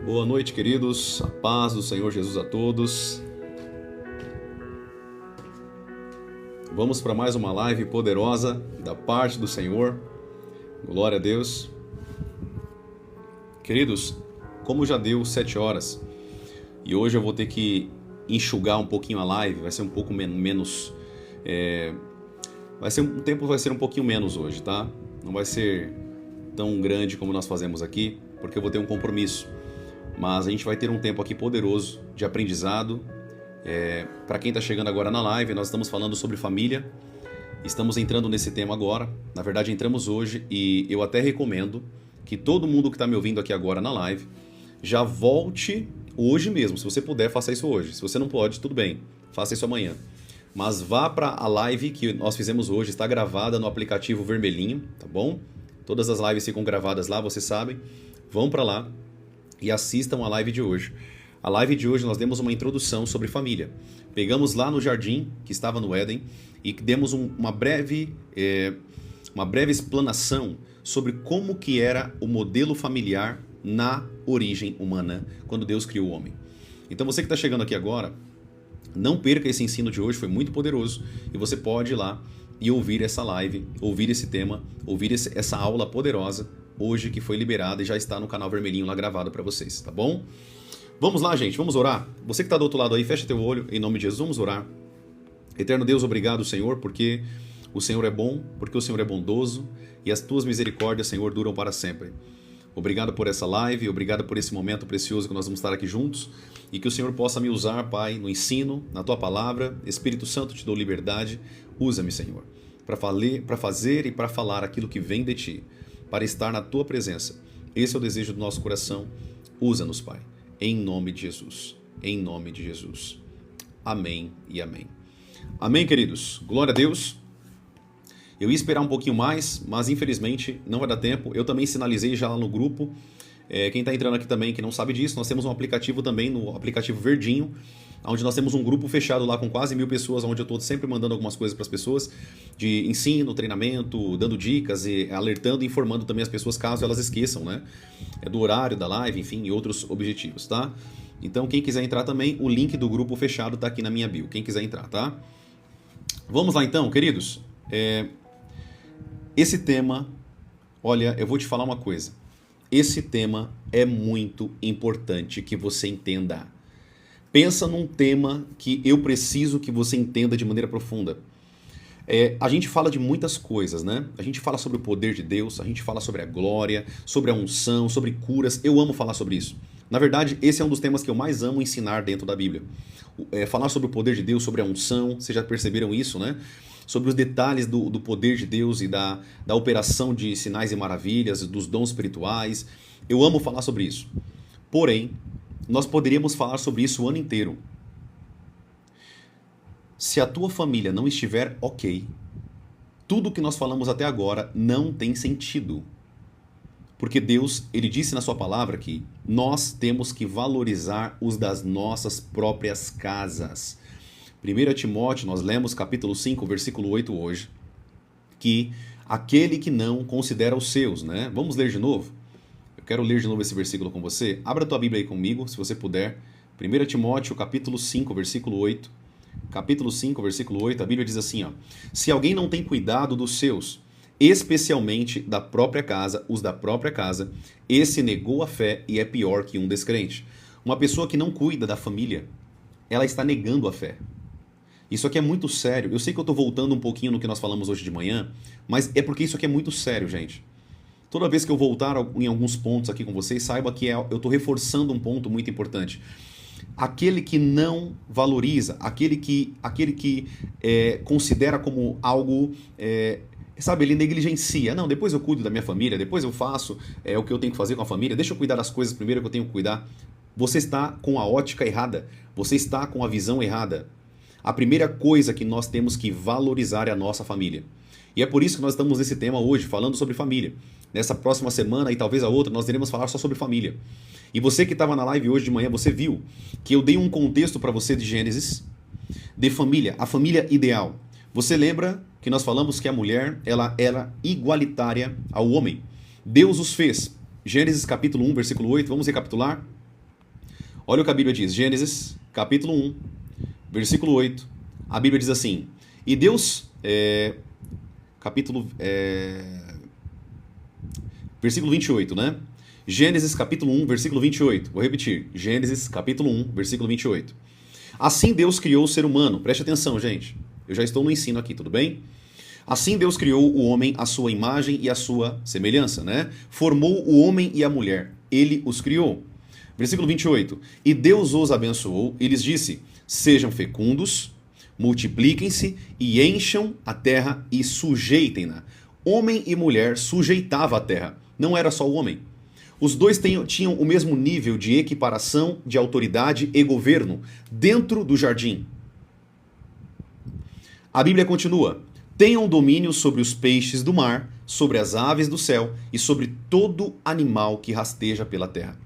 Boa noite, queridos. A paz do Senhor Jesus a todos. Vamos para mais uma live poderosa da parte do Senhor. Glória a Deus. Queridos, como já deu 7 horas e hoje eu vou ter que enxugar um pouquinho a live, vai ser um pouco menos... O tempo vai ser um pouquinho menos hoje, tá? Não vai ser tão grande como nós fazemos aqui, porque eu vou ter um compromisso. Mas a gente vai ter um tempo aqui poderoso de aprendizado. Para quem está chegando agora na live, nós estamos falando sobre família. Estamos entrando nesse tema agora. Na verdade, entramos hoje e eu até recomendo que todo mundo que está me ouvindo aqui agora na live já volte hoje mesmo. Se você puder, faça isso hoje. Se você não pode, tudo bem. Faça isso amanhã. Mas vá para a live que nós fizemos hoje. Está gravada no aplicativo vermelhinho, tá bom? Todas as lives ficam gravadas lá, vocês sabem. Vão para lá e assistam a live de hoje. A live de hoje nós demos uma introdução sobre família. Pegamos lá no jardim, que estava no Éden, e demos uma breve explanação sobre como que era o modelo familiar na origem humana, quando Deus criou o homem. Então você que está chegando aqui agora, não perca esse ensino de hoje, foi muito poderoso, e você pode ir lá e ouvir essa live, ouvir esse tema, ouvir essa aula poderosa, hoje que foi liberada e já está no canal vermelhinho lá gravado para vocês, tá bom? Vamos lá, gente, vamos orar. Você que está do outro lado aí, fecha teu olho, em nome de Jesus, vamos orar. Eterno Deus, obrigado, Senhor, porque o Senhor é bom, porque o Senhor é bondoso e as tuas misericórdias, Senhor, duram para sempre. Obrigado por essa live, obrigado por esse momento precioso que nós vamos estar aqui juntos e que o Senhor possa me usar, Pai, no ensino, na tua palavra. Espírito Santo, te dou liberdade, usa-me, Senhor, para fazer e para falar aquilo que vem de ti, para estar na tua presença. Esse é o desejo do nosso coração. Usa-nos, Pai, em nome de Jesus. Em nome de Jesus. Amém e amém. Amém, queridos. Glória a Deus. Eu ia esperar um pouquinho mais, mas infelizmente não vai dar tempo. Eu também sinalizei já lá no grupo. Quem está entrando aqui também que não sabe disso, nós temos um aplicativo também, no aplicativo Verdinho, onde nós temos um grupo fechado lá com quase 1000 pessoas, onde eu estou sempre mandando algumas coisas para as pessoas, de ensino, treinamento, dando dicas e alertando e informando também as pessoas caso elas esqueçam, né? Do horário da live, enfim, e outros objetivos, tá? Então quem quiser entrar também, o link do grupo fechado está aqui na minha bio, quem quiser entrar, tá? Vamos lá então, queridos. Esse tema, olha, eu vou te falar uma coisa. Esse tema é muito importante que você entenda. Pensa num tema que eu preciso que você entenda de maneira profunda. A gente fala de muitas coisas, né? A gente fala sobre o poder de Deus, a gente fala sobre a glória, sobre a unção, sobre curas. Eu amo falar sobre isso. Na verdade, esse é um dos temas que eu mais amo ensinar dentro da Bíblia. Falar sobre o poder de Deus, sobre a unção, vocês já perceberam isso, né? Sobre os detalhes do poder de Deus e da operação de sinais e maravilhas, dos dons espirituais. Eu amo falar sobre isso. Porém, nós poderíamos falar sobre isso o ano inteiro. Se a tua família não estiver ok, tudo que nós falamos até agora não tem sentido. Porque Deus, Ele disse na sua palavra que nós temos que valorizar os das nossas próprias casas. 1 Timóteo, nós lemos capítulo 5, versículo 8 hoje, que aquele que não considera os seus, né? Vamos ler de novo? Eu quero ler de novo esse versículo com você. Abra a tua Bíblia aí comigo, se você puder. 1 Timóteo, capítulo 5, versículo 8. Capítulo 5, versículo 8, a Bíblia diz assim, ó: se alguém não tem cuidado dos seus, especialmente da própria casa, os da própria casa, esse negou a fé e é pior que um descrente. Uma pessoa que não cuida da família, ela está negando a fé. Isso aqui é muito sério. Eu sei que eu estou voltando um pouquinho no que nós falamos hoje de manhã, mas é porque isso aqui é muito sério, gente. Toda vez que eu voltar em alguns pontos aqui com vocês, saiba que eu estou reforçando um ponto muito importante. Aquele que não valoriza, aquele que considera como algo, sabe, ele negligencia. Não, depois eu cuido da minha família, depois eu faço o que eu tenho que fazer com a família, deixa eu cuidar das coisas primeiro que eu tenho que cuidar. Você está com a ótica errada, você está com a visão errada. A primeira coisa que nós temos que valorizar é a nossa família. E é por isso que nós estamos nesse tema hoje, falando sobre família. Nessa próxima semana e talvez a outra, nós iremos falar só sobre família. E você que estava na live hoje de manhã, você viu que eu dei um contexto para você de Gênesis, de família, a família ideal. Você lembra que nós falamos que a mulher, ela era igualitária ao homem. Deus os fez. Gênesis capítulo 1, versículo 8, vamos recapitular? Olha o que a Bíblia diz, Gênesis, capítulo 1, versículo 8. A Bíblia diz assim, e Deus, versículo 28, né? Gênesis, capítulo 1, versículo 28. Vou repetir, Gênesis, capítulo 1, versículo 28. Assim Deus criou o ser humano. Preste atenção, gente. Eu já estou no ensino aqui, tudo bem? Assim Deus criou o homem à sua imagem e à sua semelhança, né? Formou o homem e a mulher. Ele os criou. Versículo 28. E Deus os abençoou e lhes disse, sejam fecundos, multipliquem-se e encham a terra e sujeitem-na. Homem e mulher sujeitavam a terra. Não era só o homem. Os dois tinham o mesmo nível de equiparação, de autoridade e governo dentro do jardim. A Bíblia continua. Tenham domínio sobre os peixes do mar, sobre as aves do céu e sobre todo animal que rasteja pela terra.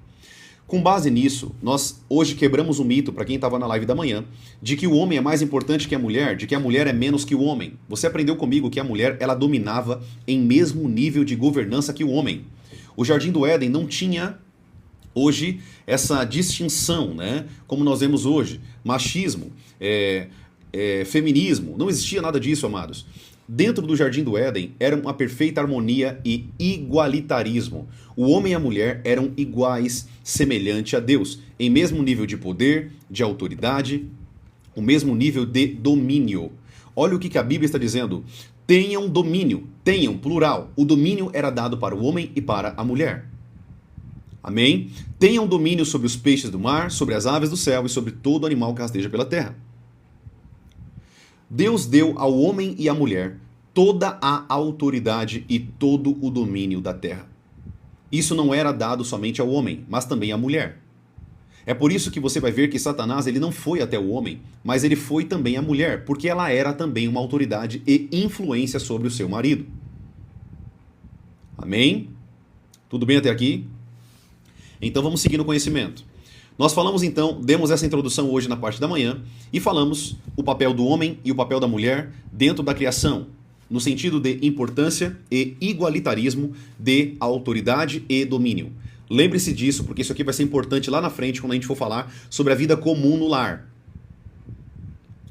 Com base nisso, nós hoje quebramos o mito, para quem estava na live da manhã, de que o homem é mais importante que a mulher, de que a mulher é menos que o homem. Você aprendeu comigo que a mulher ela dominava em mesmo nível de governança que o homem. O Jardim do Éden não tinha hoje essa distinção, né? Como nós vemos hoje. Machismo, feminismo, não existia nada disso, amados. Dentro do Jardim do Éden era uma perfeita harmonia e igualitarismo. O homem e a mulher eram iguais, semelhante a Deus, em mesmo nível de poder, de autoridade, o mesmo nível de domínio. Olha o que a Bíblia está dizendo. Tenham domínio, tenham, plural. O domínio era dado para o homem e para a mulher. Amém? Tenham domínio sobre os peixes do mar, sobre as aves do céu e sobre todo animal que rasteja pela terra. Deus deu ao homem e à mulher toda a autoridade e todo o domínio da terra. Isso não era dado somente ao homem, mas também à mulher. É por isso que você vai ver que Satanás ele não foi até o homem, mas ele foi também à mulher, porque ela era também uma autoridade e influência sobre o seu marido. Amém? Tudo bem até aqui? Então vamos seguir no conhecimento. Nós falamos então, demos essa introdução hoje na parte da manhã e falamos o papel do homem e o papel da mulher dentro da criação, no sentido de importância e igualitarismo de autoridade e domínio. Lembre-se disso, porque isso aqui vai ser importante lá na frente quando a gente for falar sobre a vida comum no lar.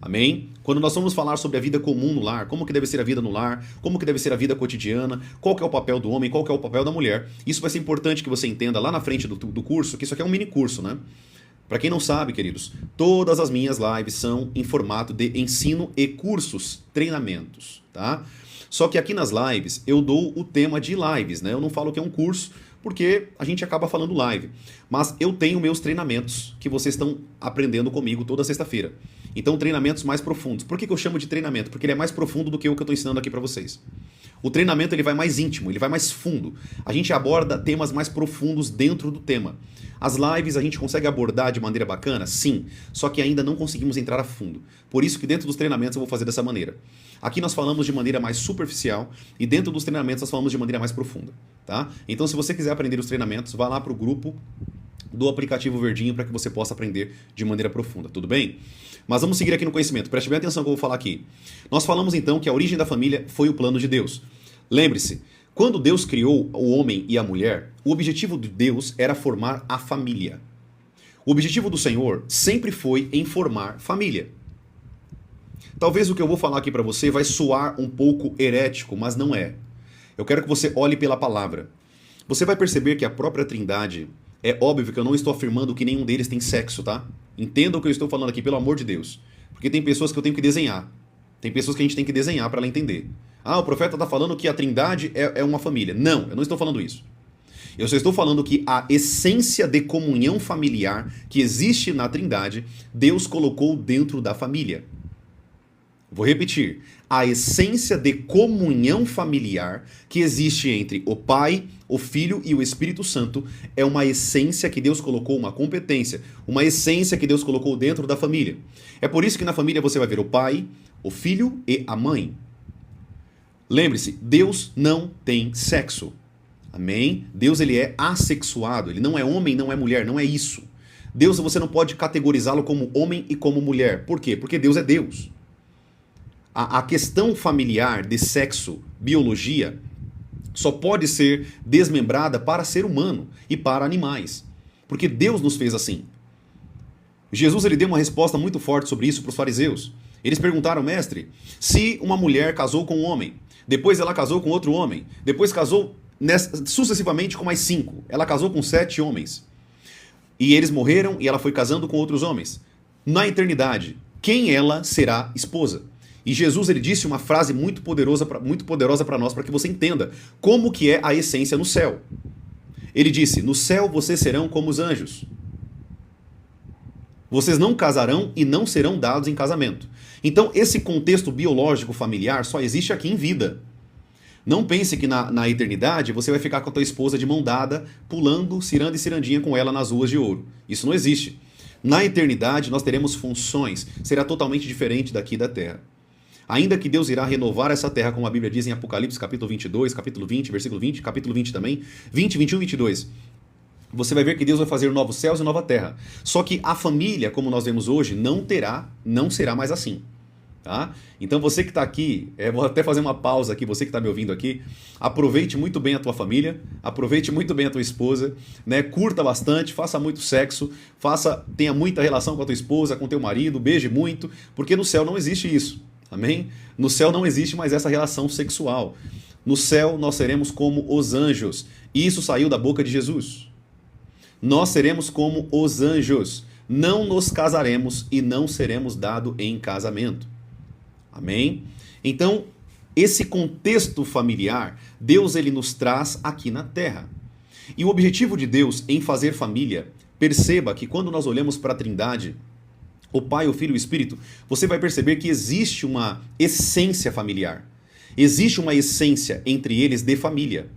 Amém? Quando nós vamos falar sobre a vida comum no lar, como que deve ser a vida no lar, como que deve ser a vida cotidiana, qual que é o papel do homem, qual que é o papel da mulher, isso vai ser importante que você entenda lá na frente do curso, que isso aqui é um mini curso, né? Para quem não sabe, queridos, todas as minhas lives são em formato de ensino e cursos, treinamentos, tá? Só que aqui nas lives eu dou o tema de lives, né? Eu não falo que é um curso, porque a gente acaba falando live. Mas eu tenho meus treinamentos que vocês estão aprendendo comigo toda sexta-feira. Então, treinamentos mais profundos. Por que eu chamo de treinamento? Porque ele é mais profundo do que o que eu estou ensinando aqui para vocês. O treinamento ele vai mais íntimo, ele vai mais fundo. A gente aborda temas mais profundos dentro do tema. As lives a gente consegue abordar de maneira bacana? Sim. Só que ainda não conseguimos entrar a fundo. Por isso que dentro dos treinamentos eu vou fazer dessa maneira. Aqui nós falamos de maneira mais superficial e dentro dos treinamentos nós falamos de maneira mais profunda. Tá? Então, se você quiser aprender os treinamentos, vá lá para o grupo do aplicativo Verdinho para que você possa aprender de maneira profunda, tudo bem? Mas vamos seguir aqui no conhecimento, preste bem atenção no que eu vou falar aqui. Nós falamos então que a origem da família foi o plano de Deus. Lembre-se, quando Deus criou o homem e a mulher, o objetivo de Deus era formar a família. O objetivo do Senhor sempre foi em formar família. Talvez o que eu vou falar aqui para você vai soar um pouco herético, mas não é. Eu quero que você olhe pela palavra. Você vai perceber que a própria Trindade, é óbvio que eu não estou afirmando que nenhum deles tem sexo, tá? Entenda o que eu estou falando aqui, pelo amor de Deus. Porque tem pessoas que eu tenho que desenhar. Tem pessoas que a gente tem que desenhar para ela entender. Ah, o profeta está falando que a Trindade é uma família. Não, eu não estou falando isso. Eu só estou falando que a essência de comunhão familiar que existe na Trindade, Deus colocou dentro da família. Vou repetir. A essência de comunhão familiar que existe entre o Pai, o Filho e o Espírito Santo é uma essência que Deus colocou, uma competência, uma essência que Deus colocou dentro da família. É por isso que na família você vai ver o Pai, o Filho e a Mãe. Lembre-se, Deus não tem sexo. Amém? Deus ele é assexuado, ele não é homem, não é mulher, não é isso. Deus você não pode categorizá-lo como homem e como mulher. Por quê? Porque Deus é Deus. A questão familiar de sexo, biologia, só pode ser desmembrada para ser humano e para animais. Porque Deus nos fez assim. Jesus ele deu uma resposta muito forte sobre isso para os fariseus. Eles perguntaram, mestre, se uma mulher casou com um homem, depois ela casou com outro homem, depois casou sucessivamente com mais 5, ela casou com 7 homens, e eles morreram e ela foi casando com outros homens. Na eternidade, quem ela será esposa? E Jesus ele disse uma frase muito poderosa para nós, para que você entenda como que é a essência no céu. Ele disse, no céu vocês serão como os anjos. Vocês não casarão e não serão dados em casamento. Então, esse contexto biológico familiar só existe aqui em vida. Não pense que na eternidade você vai ficar com a tua esposa de mão dada, pulando, ciranda e cirandinha com ela nas ruas de ouro. Isso não existe. Na eternidade nós teremos funções, será totalmente diferente daqui da terra. Ainda que Deus irá renovar essa terra, como a Bíblia diz em Apocalipse, capítulo 22, capítulo 20, versículo 20, capítulo 20 também, 20, 21 e 22. Você vai ver que Deus vai fazer novos céus e nova terra. Só que a família, como nós vemos hoje, não será mais assim. Tá? Então você que está aqui, vou até fazer uma pausa aqui, você que está me ouvindo aqui, aproveite muito bem a tua família, aproveite muito bem a tua esposa, né? Curta bastante, faça muito sexo, tenha muita relação com a tua esposa, com teu marido, beije muito, porque no céu não existe isso, amém? No céu não existe mais essa relação sexual. No céu nós seremos como os anjos, e isso saiu da boca de Jesus. Nós seremos como os anjos, não nos casaremos e não seremos dados em casamento. Amém? Então, esse contexto familiar, Deus ele nos traz aqui na terra. E o objetivo de Deus em fazer família, perceba que quando nós olhamos para a Trindade, o Pai, o Filho e o Espírito, você vai perceber que existe uma essência familiar. Existe uma essência entre eles de família.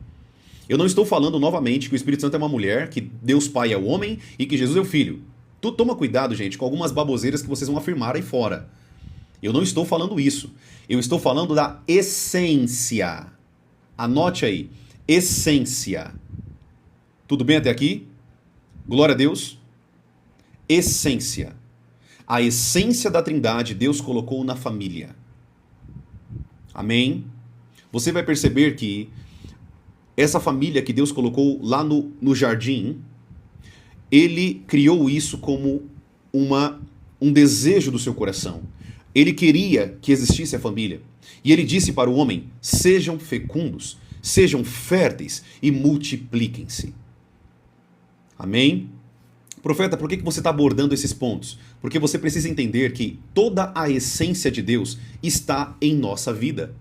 Eu não estou falando novamente que o Espírito Santo é uma mulher, que Deus Pai é o homem e que Jesus é o Filho. Toma cuidado, gente, com algumas baboseiras que vocês vão afirmar aí fora. Eu não estou falando isso. Eu estou falando da essência. Anote aí. Essência. Tudo bem até aqui? Glória a Deus. Essência. A essência da Trindade Deus colocou na família. Amém? Você vai perceber que essa família que Deus colocou lá no jardim, Ele criou isso como um desejo do seu coração. Ele queria que existisse a família. E ele disse para o homem, sejam fecundos, sejam férteis e multipliquem-se. Amém? Profeta, por que você está abordando esses pontos? Porque você precisa entender que toda a essência de Deus está em nossa vida.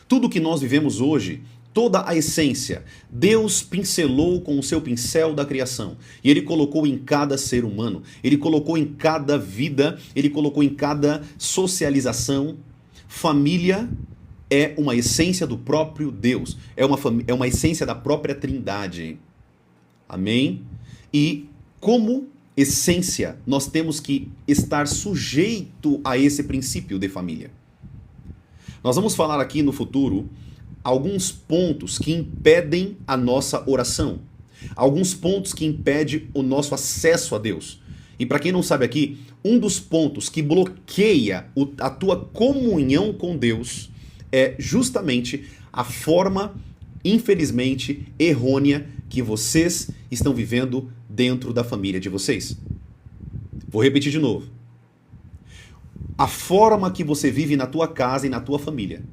Tudo que nós vivemos hoje, toda a essência, Deus pincelou com o seu pincel da criação. E Ele colocou em cada ser humano. Ele colocou em cada vida. Ele colocou em cada socialização. Família é uma essência do próprio Deus. É uma essência da própria Trindade. Amém? E como essência, nós temos que estar sujeito a esse princípio de família. Nós vamos falar aqui no futuro alguns pontos que impedem a nossa oração. Alguns pontos que impedem o nosso acesso a Deus. E para quem não sabe aqui, um dos pontos que bloqueia a tua comunhão com Deus é justamente a forma, infelizmente, errônea que vocês estão vivendo dentro da família de vocês. Vou repetir de novo. A forma que você vive na tua casa e na tua família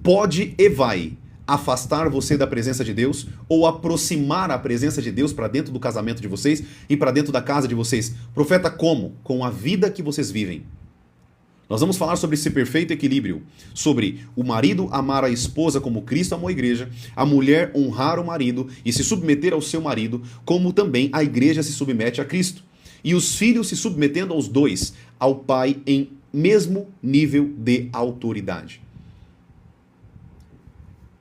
pode e vai afastar você da presença de Deus ou aproximar a presença de Deus para dentro do casamento de vocês e para dentro da casa de vocês. Profeta, como? Com a vida que vocês vivem. Nós vamos falar sobre esse perfeito equilíbrio, sobre o marido amar a esposa como Cristo amou a igreja, a mulher honrar o marido e se submeter ao seu marido, como também a igreja se submete a Cristo. E os filhos se submetendo aos dois, ao pai em mesmo nível de autoridade.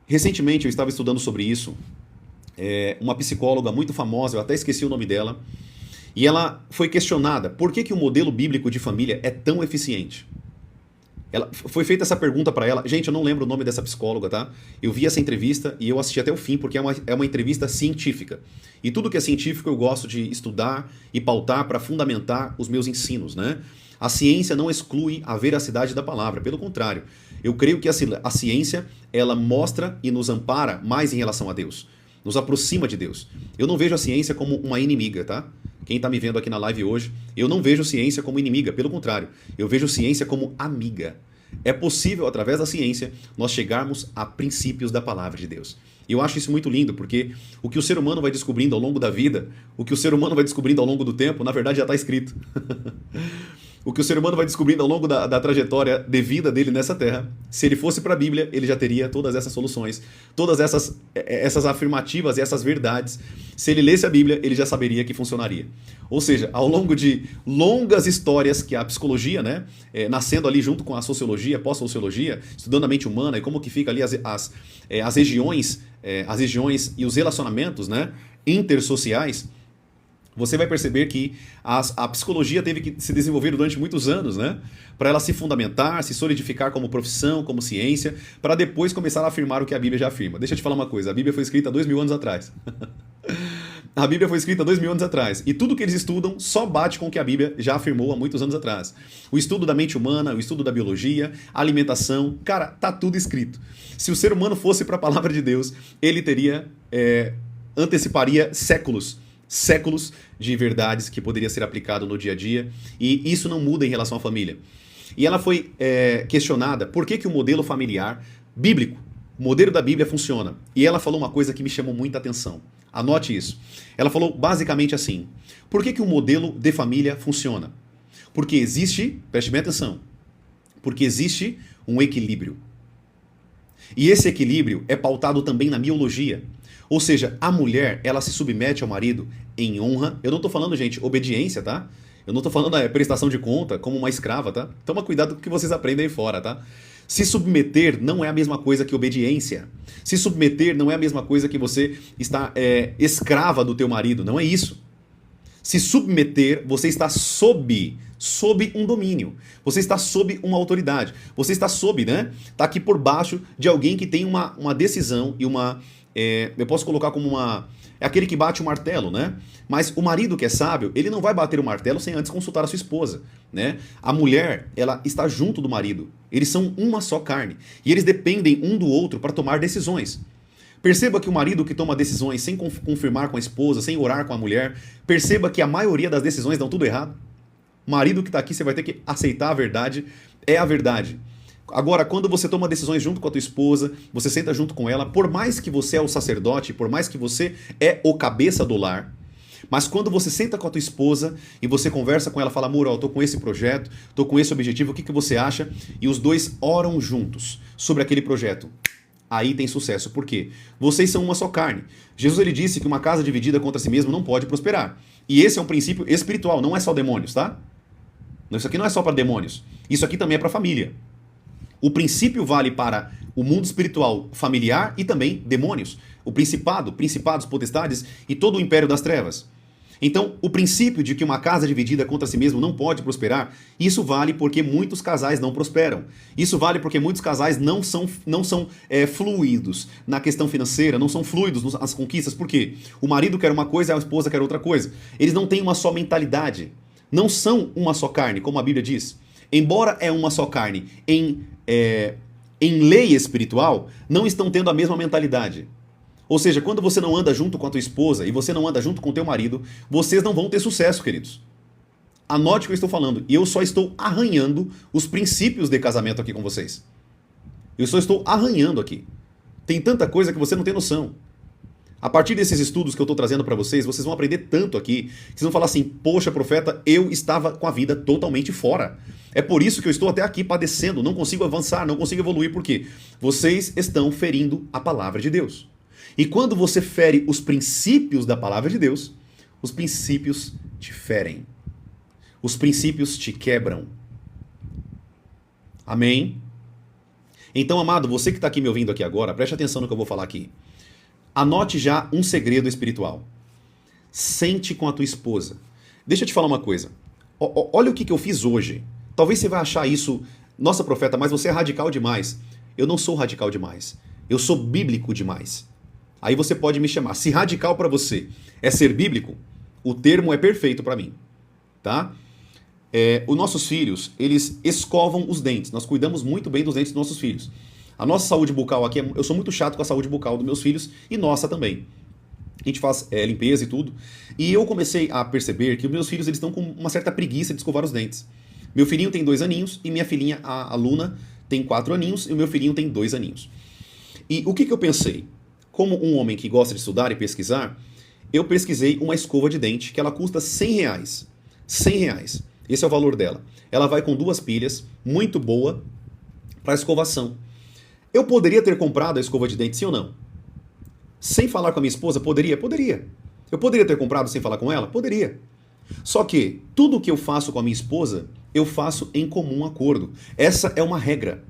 Recentemente eu estava estudando sobre isso, uma psicóloga muito famosa, eu até esqueci o nome dela, e ela foi questionada por que o modelo bíblico de família é tão eficiente. Foi feita essa pergunta para ela, gente, eu não lembro o nome dessa psicóloga, tá? Eu vi essa entrevista e eu assisti até o fim, porque é uma entrevista científica. E tudo que é científico eu gosto de estudar e pautar para fundamentar os meus ensinos, né? A ciência não exclui a veracidade da palavra, pelo contrário. Eu creio que a ciência, ela mostra e nos ampara mais em relação a Deus. Nos aproxima de Deus. Eu não vejo a ciência como uma inimiga, tá? Quem está me vendo aqui na live hoje, eu não vejo ciência como inimiga, pelo contrário, eu vejo ciência como amiga. É possível, através da ciência, nós chegarmos a princípios da palavra de Deus. E eu acho isso muito lindo, porque o que o ser humano vai descobrindo ao longo da vida, o que o ser humano vai descobrindo ao longo do tempo, na verdade já está escrito. O que o ser humano vai descobrindo ao longo da trajetória de vida dele nessa terra, se ele fosse para a Bíblia, ele já teria todas essas soluções, todas essas afirmativas e essas verdades. Se ele lesse a Bíblia, ele já saberia que funcionaria. Ou seja, ao longo de longas histórias que a psicologia, né, nascendo ali junto com a sociologia, pós-sociologia, estudando a mente humana e como que fica ali as regiões e os relacionamentos, né, intersociais, você vai perceber que a psicologia teve que se desenvolver durante muitos anos, né? Para ela se fundamentar, se solidificar como profissão, como ciência, para depois começar a afirmar o que a Bíblia já afirma. Deixa eu te falar uma coisa, a Bíblia foi escrita 2000 anos atrás. A Bíblia foi escrita 2000 anos atrás. E tudo que eles estudam só bate com o que a Bíblia já afirmou há muitos anos atrás. O estudo da mente humana, o estudo da biologia, a alimentação, cara, tá tudo escrito. Se o ser humano fosse para a palavra de Deus, ele anteciparia séculos de verdades que poderia ser aplicado no dia a dia, e isso não muda em relação à família. E ela foi questionada por que o modelo familiar bíblico, o modelo da Bíblia funciona. E ela falou uma coisa que me chamou muita atenção. Anote isso. Ela falou basicamente assim: por que o modelo de família funciona? Porque existe, preste bem atenção, porque existe um equilíbrio. E esse equilíbrio é pautado também na miologia. Ou seja, a mulher, ela se submete ao marido em honra. Eu não estou falando, gente, obediência, tá? Eu não estou falando prestação de conta como uma escrava, tá? Toma cuidado com o que vocês aprendem aí fora, tá? Se submeter não é a mesma coisa que obediência. Se submeter não é a mesma coisa que você está escrava do teu marido. Não é isso. Se submeter, você está sob um domínio. Você está sob uma autoridade. Você está sob, né? Está aqui por baixo de alguém que tem uma decisão e uma... eu posso colocar como é aquele que bate o martelo, né? Mas o marido que é sábio, ele não vai bater o martelo sem antes consultar a sua esposa, né? A mulher, ela está junto do marido. Eles são uma só carne. E eles dependem um do outro para tomar decisões. Perceba que o marido que toma decisões sem confirmar com a esposa, sem orar com a mulher, perceba que a maioria das decisões dão tudo errado. O marido que está aqui, você vai ter que aceitar a verdade, é a verdade. Agora, quando você toma decisões junto com a tua esposa, você senta junto com ela, por mais que você é o sacerdote, por mais que você é o cabeça do lar, mas quando você senta com a tua esposa e você conversa com ela, fala: amor, eu tô com esse projeto, tô com esse objetivo, o que você acha? E os dois oram juntos sobre aquele projeto. Aí tem sucesso. Por quê? Vocês são uma só carne. Jesus, ele disse que uma casa dividida contra si mesma não pode prosperar. E esse é um princípio espiritual, não é só demônios, tá? Isso aqui não é só para demônios. Isso aqui também é para família. O princípio vale para o mundo espiritual familiar e também demônios. O principados, potestades e todo o império das trevas. Então, o princípio de que uma casa dividida contra si mesmo não pode prosperar, isso vale porque muitos casais não prosperam. Isso vale porque muitos casais não são fluidos na questão financeira, não são fluidos nas conquistas. Por quê? O marido quer uma coisa e a esposa quer outra coisa. Eles não têm uma só mentalidade. Não são uma só carne, como a Bíblia diz. Embora é uma só carne em lei espiritual, não estão tendo a mesma mentalidade. Ou seja, quando você não anda junto com a tua esposa e você não anda junto com o teu marido, vocês não vão ter sucesso, queridos. Anote o que eu estou falando. E eu só estou arranhando os princípios de casamento aqui com vocês. Eu só estou arranhando aqui. Tem tanta coisa que você não tem noção. A partir desses estudos que eu estou trazendo para vocês, vocês vão aprender tanto aqui, que vocês vão falar assim: poxa, profeta, eu estava com a vida totalmente fora. É por isso que eu estou até aqui padecendo, não consigo avançar, não consigo evoluir. Por quê? Vocês estão ferindo a palavra de Deus. E quando você fere os princípios da palavra de Deus, os princípios te ferem. Os princípios te quebram. Amém? Então, amado, você que está aqui me ouvindo aqui agora, preste atenção no que eu vou falar aqui. Anote já um segredo espiritual. Sente com a tua esposa. Deixa eu te falar uma coisa. Olha o que eu fiz hoje. Talvez você vai achar isso: nossa, profeta, mas você é radical demais. Eu não sou radical demais. Eu sou bíblico demais. Aí você pode me chamar. Se radical para você é ser bíblico, o termo é perfeito para mim. Tá? Os nossos filhos, eles escovam os dentes. Nós cuidamos muito bem dos dentes dos nossos filhos. A nossa saúde bucal aqui, eu sou muito chato com a saúde bucal dos meus filhos e nossa também. A gente faz limpeza e tudo. E eu comecei a perceber que os meus filhos eles estão com uma certa preguiça de escovar os dentes. Meu filhinho tem 2 aninhos e minha filhinha, a Luna, tem 4 aninhos e o meu filhinho tem 2 aninhos. E o que eu pensei? Como um homem que gosta de estudar e pesquisar, eu pesquisei uma escova de dente que ela custa R$100. R$100. Esse é o valor dela. Ela vai com 2 pilhas, muito boa para escovação. Eu poderia ter comprado a escova de dente, sim ou não? Sem falar com a minha esposa? Poderia? Poderia. Eu poderia ter comprado sem falar com ela? Poderia. Só que tudo que eu faço com a minha esposa, eu faço em comum acordo. Essa é uma regra.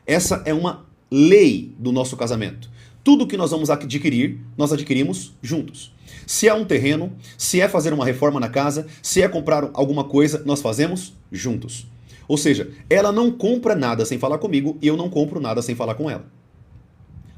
Essa é uma lei do nosso casamento. Tudo que nós vamos adquirir, nós adquirimos juntos. Se é um terreno, se é fazer uma reforma na casa, se é comprar alguma coisa, nós fazemos juntos. Ou seja, ela não compra nada sem falar comigo e eu não compro nada sem falar com ela.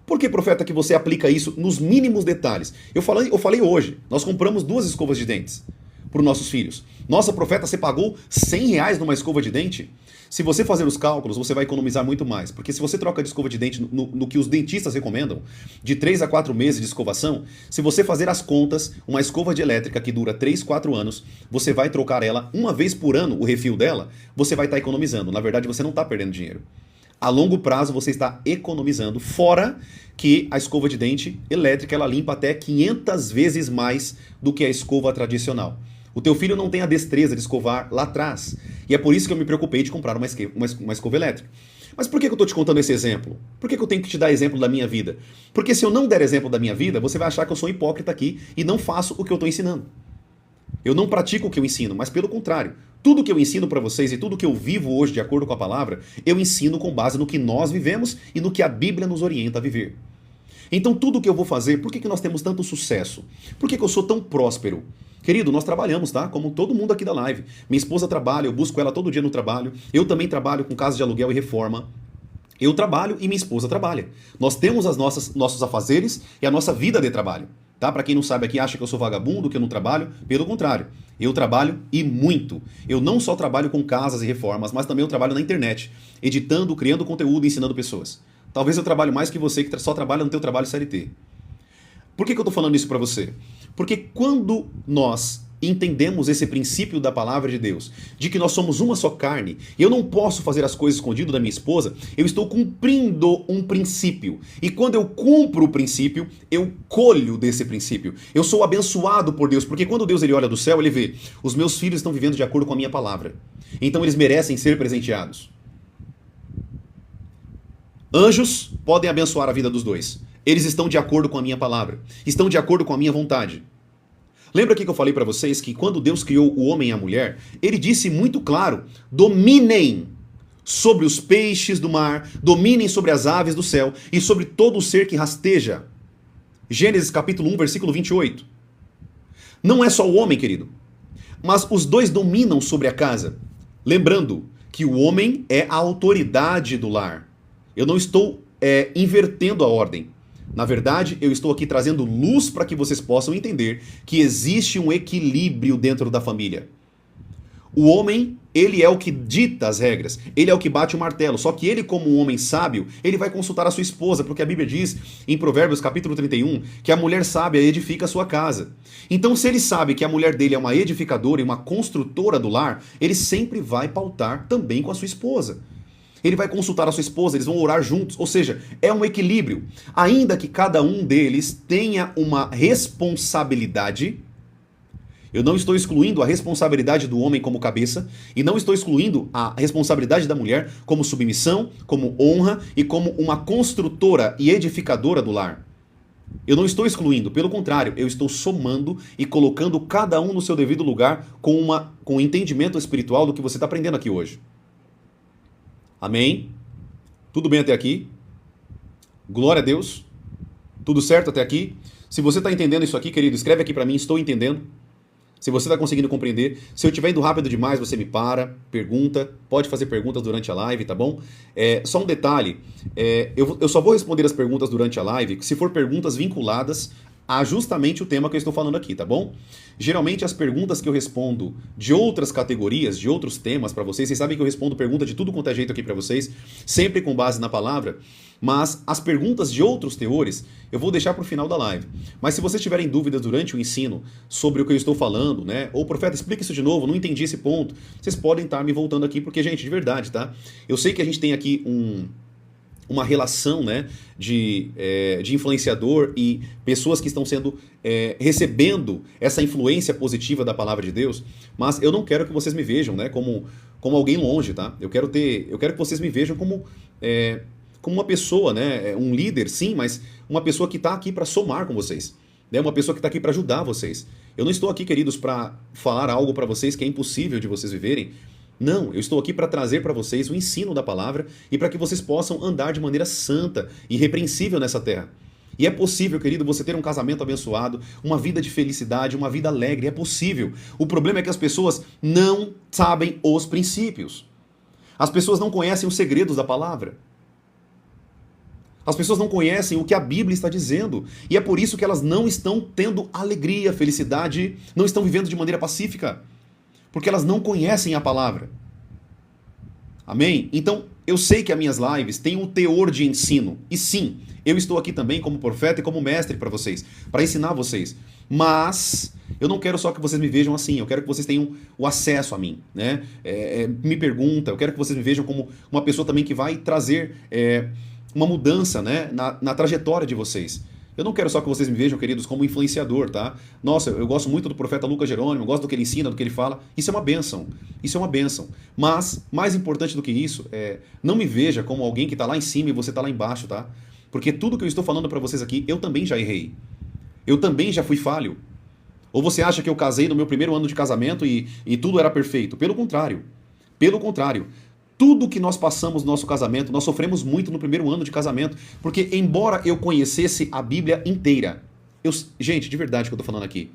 Por que, profeta, que você aplica isso nos mínimos detalhes? Eu falei hoje, nós compramos 2 escovas de dentes para os nossos filhos. Nossa, profeta, você pagou R$100 numa escova de dente? Se você fazer os cálculos, você vai economizar muito mais. Porque se você troca de escova de dente no que os dentistas recomendam, de 3 a 4 meses de escovação, se você fazer as contas, uma escova de elétrica que dura 3, 4 anos, você vai trocar ela uma vez por ano, o refil dela, você vai estar economizando. Na verdade, você não está perdendo dinheiro. A longo prazo, você está economizando, fora que a escova de dente elétrica ela limpa até 500 vezes mais do que a escova tradicional. O teu filho não tem a destreza de escovar lá atrás. E é por isso que eu me preocupei de comprar uma escova elétrica. Mas por que eu estou te contando esse exemplo? Por que eu tenho que te dar exemplo da minha vida? Porque se eu não der exemplo da minha vida, você vai achar que eu sou hipócrita aqui e não faço o que eu estou ensinando. Eu não pratico o que eu ensino, mas pelo contrário. Tudo que eu ensino para vocês e tudo que eu vivo hoje de acordo com a palavra, eu ensino com base no que nós vivemos e no que a Bíblia nos orienta a viver. Então tudo que eu vou fazer, por que nós temos tanto sucesso? Por que eu sou tão próspero? Querido, nós trabalhamos, tá? Como todo mundo aqui da live. Minha esposa trabalha, eu busco ela todo dia no trabalho. Eu também trabalho com casa de aluguel e reforma. Eu trabalho e minha esposa trabalha. Nós temos nossos afazeres e a nossa vida de trabalho. Tá? Para quem não sabe aqui, acha que eu sou vagabundo, que eu não trabalho. Pelo contrário, eu trabalho e muito. Eu não só trabalho com casas e reformas, mas também eu trabalho na internet, editando, criando conteúdo e ensinando pessoas. Talvez eu trabalhe mais que você que só trabalha no teu trabalho CLT. Por que eu estou falando isso para você? Porque quando nós entendemos esse princípio da palavra de Deus, de que nós somos uma só carne, e eu não posso fazer as coisas escondido da minha esposa, eu estou cumprindo um princípio. E quando eu cumpro o princípio, eu colho desse princípio. Eu sou abençoado por Deus, porque quando Deus ele olha do céu, ele vê, os meus filhos estão vivendo de acordo com a minha palavra. Então eles merecem ser presenteados. Anjos podem abençoar a vida dos dois. Eles estão de acordo com a minha palavra. Estão de acordo com a minha vontade. Lembra aqui que eu falei para vocês que quando Deus criou o homem e a mulher, ele disse muito claro, dominem sobre os peixes do mar, dominem sobre as aves do céu e sobre todo o ser que rasteja. Gênesis capítulo 1, versículo 28. Não é só o homem, querido, mas os dois dominam sobre a casa. Lembrando que o homem é a autoridade do lar. Eu não estou invertendo a ordem. Na verdade, eu estou aqui trazendo luz para que vocês possam entender que existe um equilíbrio dentro da família. O homem, ele é o que dita as regras, ele é o que bate o martelo, só que ele, como um homem sábio, ele vai consultar a sua esposa, porque a Bíblia diz, em Provérbios capítulo 31, que a mulher sábia edifica a sua casa. Então, se ele sabe que a mulher dele é uma edificadora e uma construtora do lar, ele sempre vai pautar também com a sua esposa. Ele vai consultar a sua esposa, eles vão orar juntos, ou seja, é um equilíbrio. Ainda que cada um deles tenha uma responsabilidade, eu não estou excluindo a responsabilidade do homem como cabeça, e não estou excluindo a responsabilidade da mulher como submissão, como honra e como uma construtora e edificadora do lar. Eu não estou excluindo, pelo contrário, eu estou somando e colocando cada um no seu devido lugar com um entendimento espiritual do que você está aprendendo aqui hoje. Amém? Tudo bem até aqui? Glória a Deus? Tudo certo até aqui? Se você está entendendo isso aqui, querido, escreve aqui para mim, estou entendendo. Se você está conseguindo compreender, se eu estiver indo rápido demais, você me para, pergunta, pode fazer perguntas durante a live, tá bom? Só um detalhe, eu só vou responder as perguntas durante a live se for perguntas vinculadas a justamente o tema que eu estou falando aqui, tá bom? Geralmente as perguntas que eu respondo de outras categorias, de outros temas para vocês sabem que eu respondo pergunta de tudo quanto é jeito aqui para vocês, sempre com base na palavra, mas as perguntas de outros teores eu vou deixar para o final da live. Mas se vocês tiverem dúvidas durante o ensino sobre o que eu estou falando, né? Ou profeta, explica isso de novo, não entendi esse ponto, vocês podem estar me voltando aqui, porque, gente, de verdade, tá? Eu sei que a gente tem aqui uma relação, né, de influenciador e pessoas que estão recebendo essa influência positiva da palavra de Deus, mas eu não quero que vocês me vejam, né, como alguém longe, tá? Eu quero que vocês me vejam como uma pessoa, né, um líder, sim, mas uma pessoa que está aqui para somar com vocês, né, uma pessoa que está aqui para ajudar vocês. Eu não estou aqui, queridos, para falar algo para vocês que é impossível de vocês viverem. Não, eu estou aqui para trazer para vocês o ensino da palavra e para que vocês possam andar de maneira santa e irrepreensível nessa terra. E é possível, querido, você ter um casamento abençoado, uma vida de felicidade, uma vida alegre, é possível. O problema é que as pessoas não sabem os princípios. As pessoas não conhecem os segredos da palavra. As pessoas não conhecem o que a Bíblia está dizendo. E é por isso que elas não estão tendo alegria, felicidade, não estão vivendo de maneira pacífica. Porque elas não conhecem a palavra. Amém? Então, eu sei que as minhas lives têm um teor de ensino. E sim, eu estou aqui também como profeta e como mestre para vocês, para ensinar vocês. Mas eu não quero só que vocês me vejam assim, eu quero que vocês tenham o acesso a mim, né? Me pergunta, eu quero que vocês me vejam como uma pessoa também que vai trazer uma mudança, né, na trajetória de vocês. Eu não quero só que vocês me vejam, queridos, como influenciador, tá? Nossa, eu gosto muito do profeta Lucas Jerônimo, eu gosto do que ele ensina, do que ele fala. Isso é uma bênção. Isso é uma bênção. Mas, mais importante do que isso, não me veja como alguém que está lá em cima e você está lá embaixo, tá? Porque tudo que eu estou falando para vocês aqui, eu também já errei. Eu também já fui falho. Ou você acha que eu casei no meu primeiro ano de casamento e tudo era perfeito? Pelo contrário. Pelo contrário. Tudo que nós passamos no nosso casamento, nós sofremos muito no primeiro ano de casamento, porque embora eu conhecesse a Bíblia inteira, gente, de verdade que eu tô falando aqui,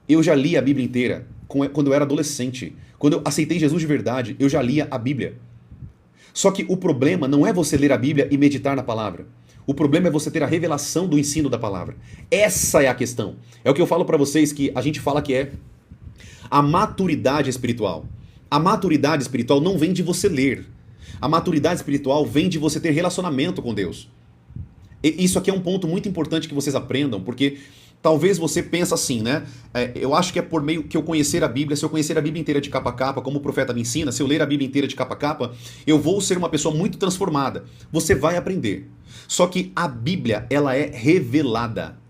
eu já li a Bíblia inteira quando eu era adolescente. Quando eu aceitei Jesus de verdade, eu já lia a Bíblia. Só que o problema não é você ler a Bíblia e meditar na palavra. O problema é você ter a revelação do ensino da palavra. Essa é a questão. É o que eu falo pra vocês, que a gente fala que é a maturidade espiritual. A maturidade espiritual não vem de você ler. A maturidade espiritual vem de você ter relacionamento com Deus. E isso aqui é um ponto muito importante que vocês aprendam, porque talvez você pense assim, né? Eu acho que é por meio que eu conhecer a Bíblia, se eu conhecer a Bíblia inteira de capa a capa, como o profeta me ensina, se eu ler a Bíblia inteira de capa a capa, eu vou ser uma pessoa muito transformada. Você vai aprender. Só que a Bíblia, ela é revelada.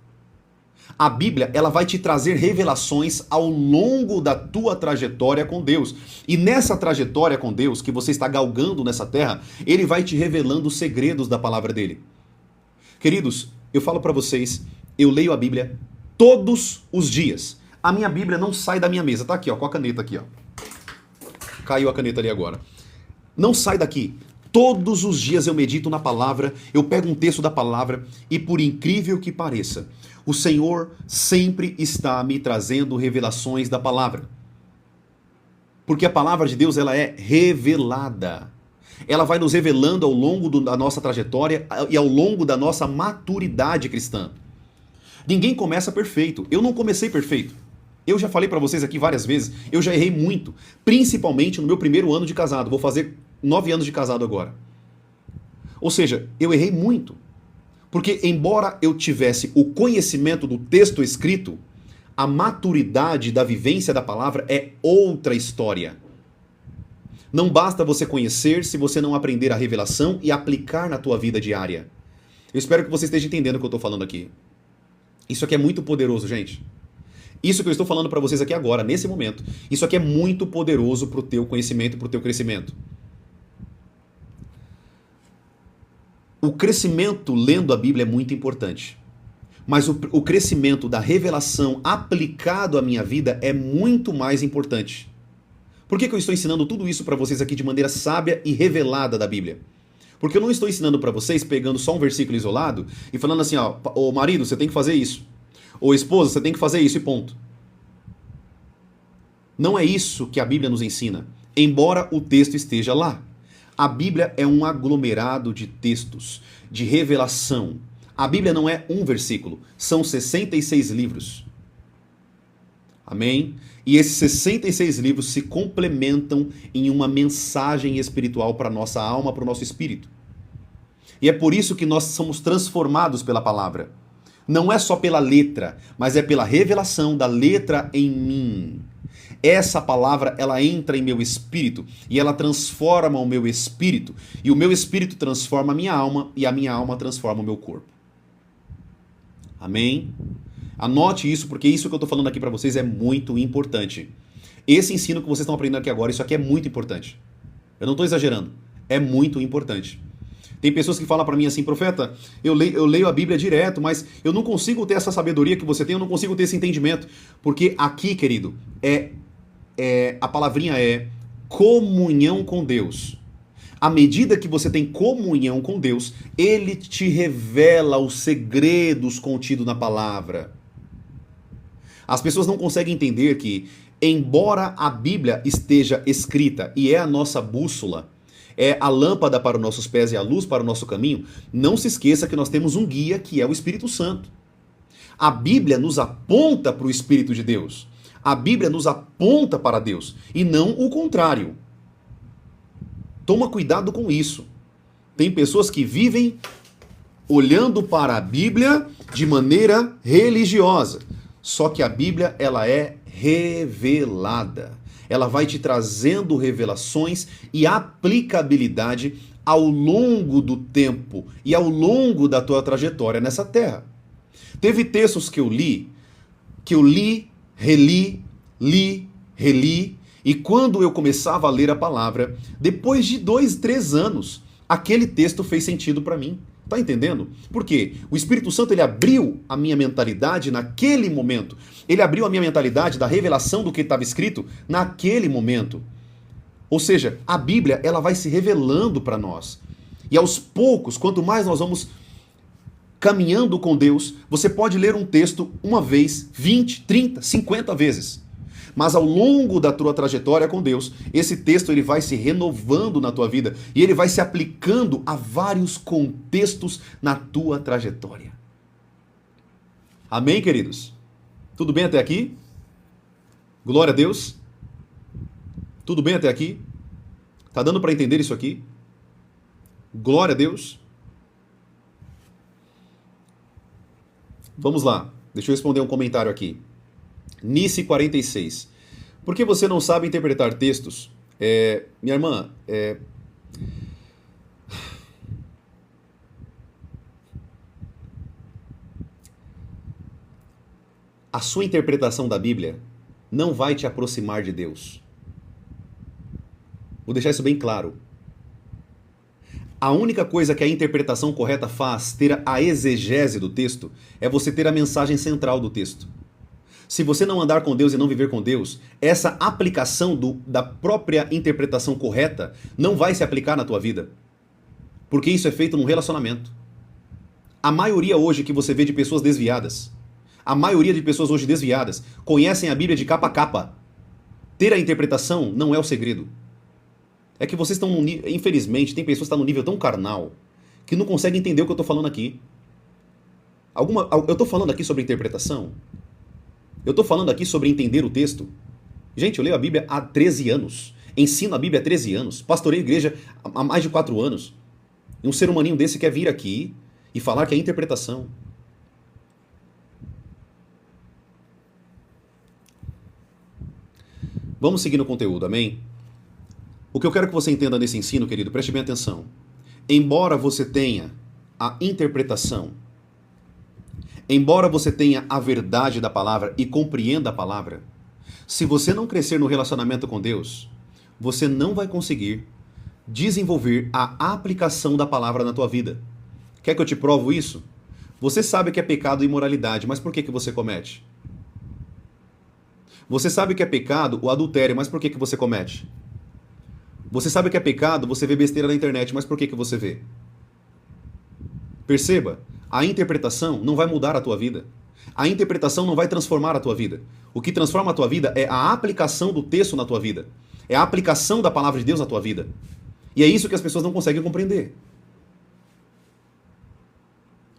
A Bíblia, ela vai te trazer revelações ao longo da tua trajetória com Deus. E nessa trajetória com Deus, que você está galgando nessa terra, Ele vai te revelando os segredos da palavra dEle. Queridos, eu falo para vocês, eu leio a Bíblia todos os dias. A minha Bíblia não sai da minha mesa. Tá aqui, ó, com a caneta aqui, ó. Caiu a caneta ali agora. Não sai daqui. Todos os dias eu medito na palavra, eu pego um texto da palavra e, por incrível que pareça, o Senhor sempre está me trazendo revelações da palavra. Porque a palavra de Deus, ela é revelada. Ela vai nos revelando ao longo da nossa trajetória e ao longo da nossa maturidade cristã. Ninguém começa perfeito. Eu não comecei perfeito. Eu já falei para vocês aqui várias vezes, eu já errei muito. Principalmente no meu primeiro ano de casado. Vou fazer 9 anos de casado agora. Ou seja, eu errei muito. Porque embora eu tivesse o conhecimento do texto escrito, a maturidade da vivência da palavra é outra história. Não basta você conhecer se você não aprender a revelação e aplicar na tua vida diária. Eu espero que você esteja entendendo o que eu estou falando aqui. Isso aqui é muito poderoso, gente. Isso que eu estou falando para vocês aqui agora, nesse momento, isso aqui é muito poderoso para o teu conhecimento e para o teu crescimento. O crescimento lendo a Bíblia é muito importante. Mas o crescimento da revelação aplicado à minha vida é muito mais importante. Por que eu estou ensinando tudo isso para vocês aqui de maneira sábia e revelada da Bíblia? Porque eu não estou ensinando para vocês pegando só um versículo isolado e falando assim, ó, ô marido, você tem que fazer isso. Ou esposa, você tem que fazer isso e ponto. Não é isso que a Bíblia nos ensina, embora o texto esteja lá. A Bíblia é um aglomerado de textos, de revelação. A Bíblia não é um versículo, são 66 livros. Amém? E esses 66 livros se complementam em uma mensagem espiritual para a nossa alma, para o nosso espírito. E é por isso que nós somos transformados pela palavra. Não é só pela letra, mas é pela revelação da letra em mim. Essa palavra, ela entra em meu espírito e ela transforma o meu espírito. E o meu espírito transforma a minha alma e a minha alma transforma o meu corpo. Amém? Anote isso, porque isso que eu estou falando aqui para vocês é muito importante. Esse ensino que vocês estão aprendendo aqui agora, isso aqui é muito importante. Eu não estou exagerando. É muito importante. Tem pessoas que falam para mim assim, profeta, eu leio a Bíblia direto, mas eu não consigo ter essa sabedoria que você tem, eu não consigo ter esse entendimento. Porque aqui, querido, a palavrinha é comunhão com Deus. À medida que você tem comunhão com Deus, Ele te revela os segredos contidos na palavra. As pessoas não conseguem entender que, embora a Bíblia esteja escrita e é a nossa bússola, é a lâmpada para os nossos pés e a luz para o nosso caminho, não se esqueça que nós temos um guia que é o Espírito Santo. A Bíblia nos aponta para o Espírito de Deus. A Bíblia nos aponta para Deus e não o contrário. Toma cuidado com isso. Tem pessoas que vivem olhando para a Bíblia de maneira religiosa. Só que a Bíblia, ela é revelada. Ela vai te trazendo revelações e aplicabilidade ao longo do tempo e ao longo da tua trajetória nessa terra. Teve textos que eu li, reli, e quando eu começava a ler a palavra, depois de 2, 3 anos, aquele texto fez sentido para mim. Tá entendendo? Por quê? O Espírito Santo, ele abriu a minha mentalidade naquele momento. Ele abriu a minha mentalidade da revelação do que estava escrito naquele momento. Ou seja, a Bíblia, ela vai se revelando para nós. E aos poucos, quanto mais nós vamos caminhando com Deus, você pode ler um texto uma vez, 20, 30, 50 vezes. Mas ao longo da tua trajetória com Deus, esse texto ele vai se renovando na tua vida e ele vai se aplicando a vários contextos na tua trajetória. Amém, queridos? Tudo bem até aqui? Glória a Deus. Tudo bem até aqui? Tá dando para entender isso aqui? Glória a Deus. Vamos lá. Deixa eu responder um comentário aqui. Nice 46. Por que você não sabe interpretar textos? Minha irmã, a sua interpretação da Bíblia não vai te aproximar de Deus. Vou deixar isso bem claro. A única coisa que a interpretação correta faz, ter a exegese do texto, é você ter a mensagem central do texto. Se você não andar com Deus e não viver com Deus, essa aplicação da própria interpretação correta não vai se aplicar na tua vida. Porque isso é feito num relacionamento. A maioria hoje que você vê de pessoas desviadas, a maioria de pessoas hoje desviadas, conhecem a Bíblia de capa a capa. Ter a interpretação não é o segredo. É que vocês estão num nível, infelizmente, tem pessoas que estão num nível tão carnal que não conseguem entender o que eu estou falando aqui. Eu estou falando aqui sobre interpretação? Eu estou falando aqui sobre entender o texto? Gente, eu leio a Bíblia há 13 anos. Ensino a Bíblia há 13 anos. Pastorei igreja há mais de 4 anos. E um ser humaninho desse quer vir aqui e falar que é interpretação. Vamos seguir no conteúdo, amém? O que eu quero que você entenda nesse ensino, querido, preste bem atenção. Embora você tenha a interpretação, embora você tenha a verdade da palavra e compreenda a palavra, se você não crescer no relacionamento com Deus, você não vai conseguir desenvolver a aplicação da palavra na tua vida. Quer que eu te provo isso? Você sabe que é pecado e imoralidade, mas por que você comete? Você sabe que é pecado o adultério, mas por que você comete? Você sabe que é pecado você ver besteira na internet, mas por que você vê? Perceba, a interpretação não vai mudar a tua vida. A interpretação não vai transformar a tua vida. O que transforma a tua vida é a aplicação do texto na tua vida. É a aplicação da palavra de Deus na tua vida. E é isso que as pessoas não conseguem compreender.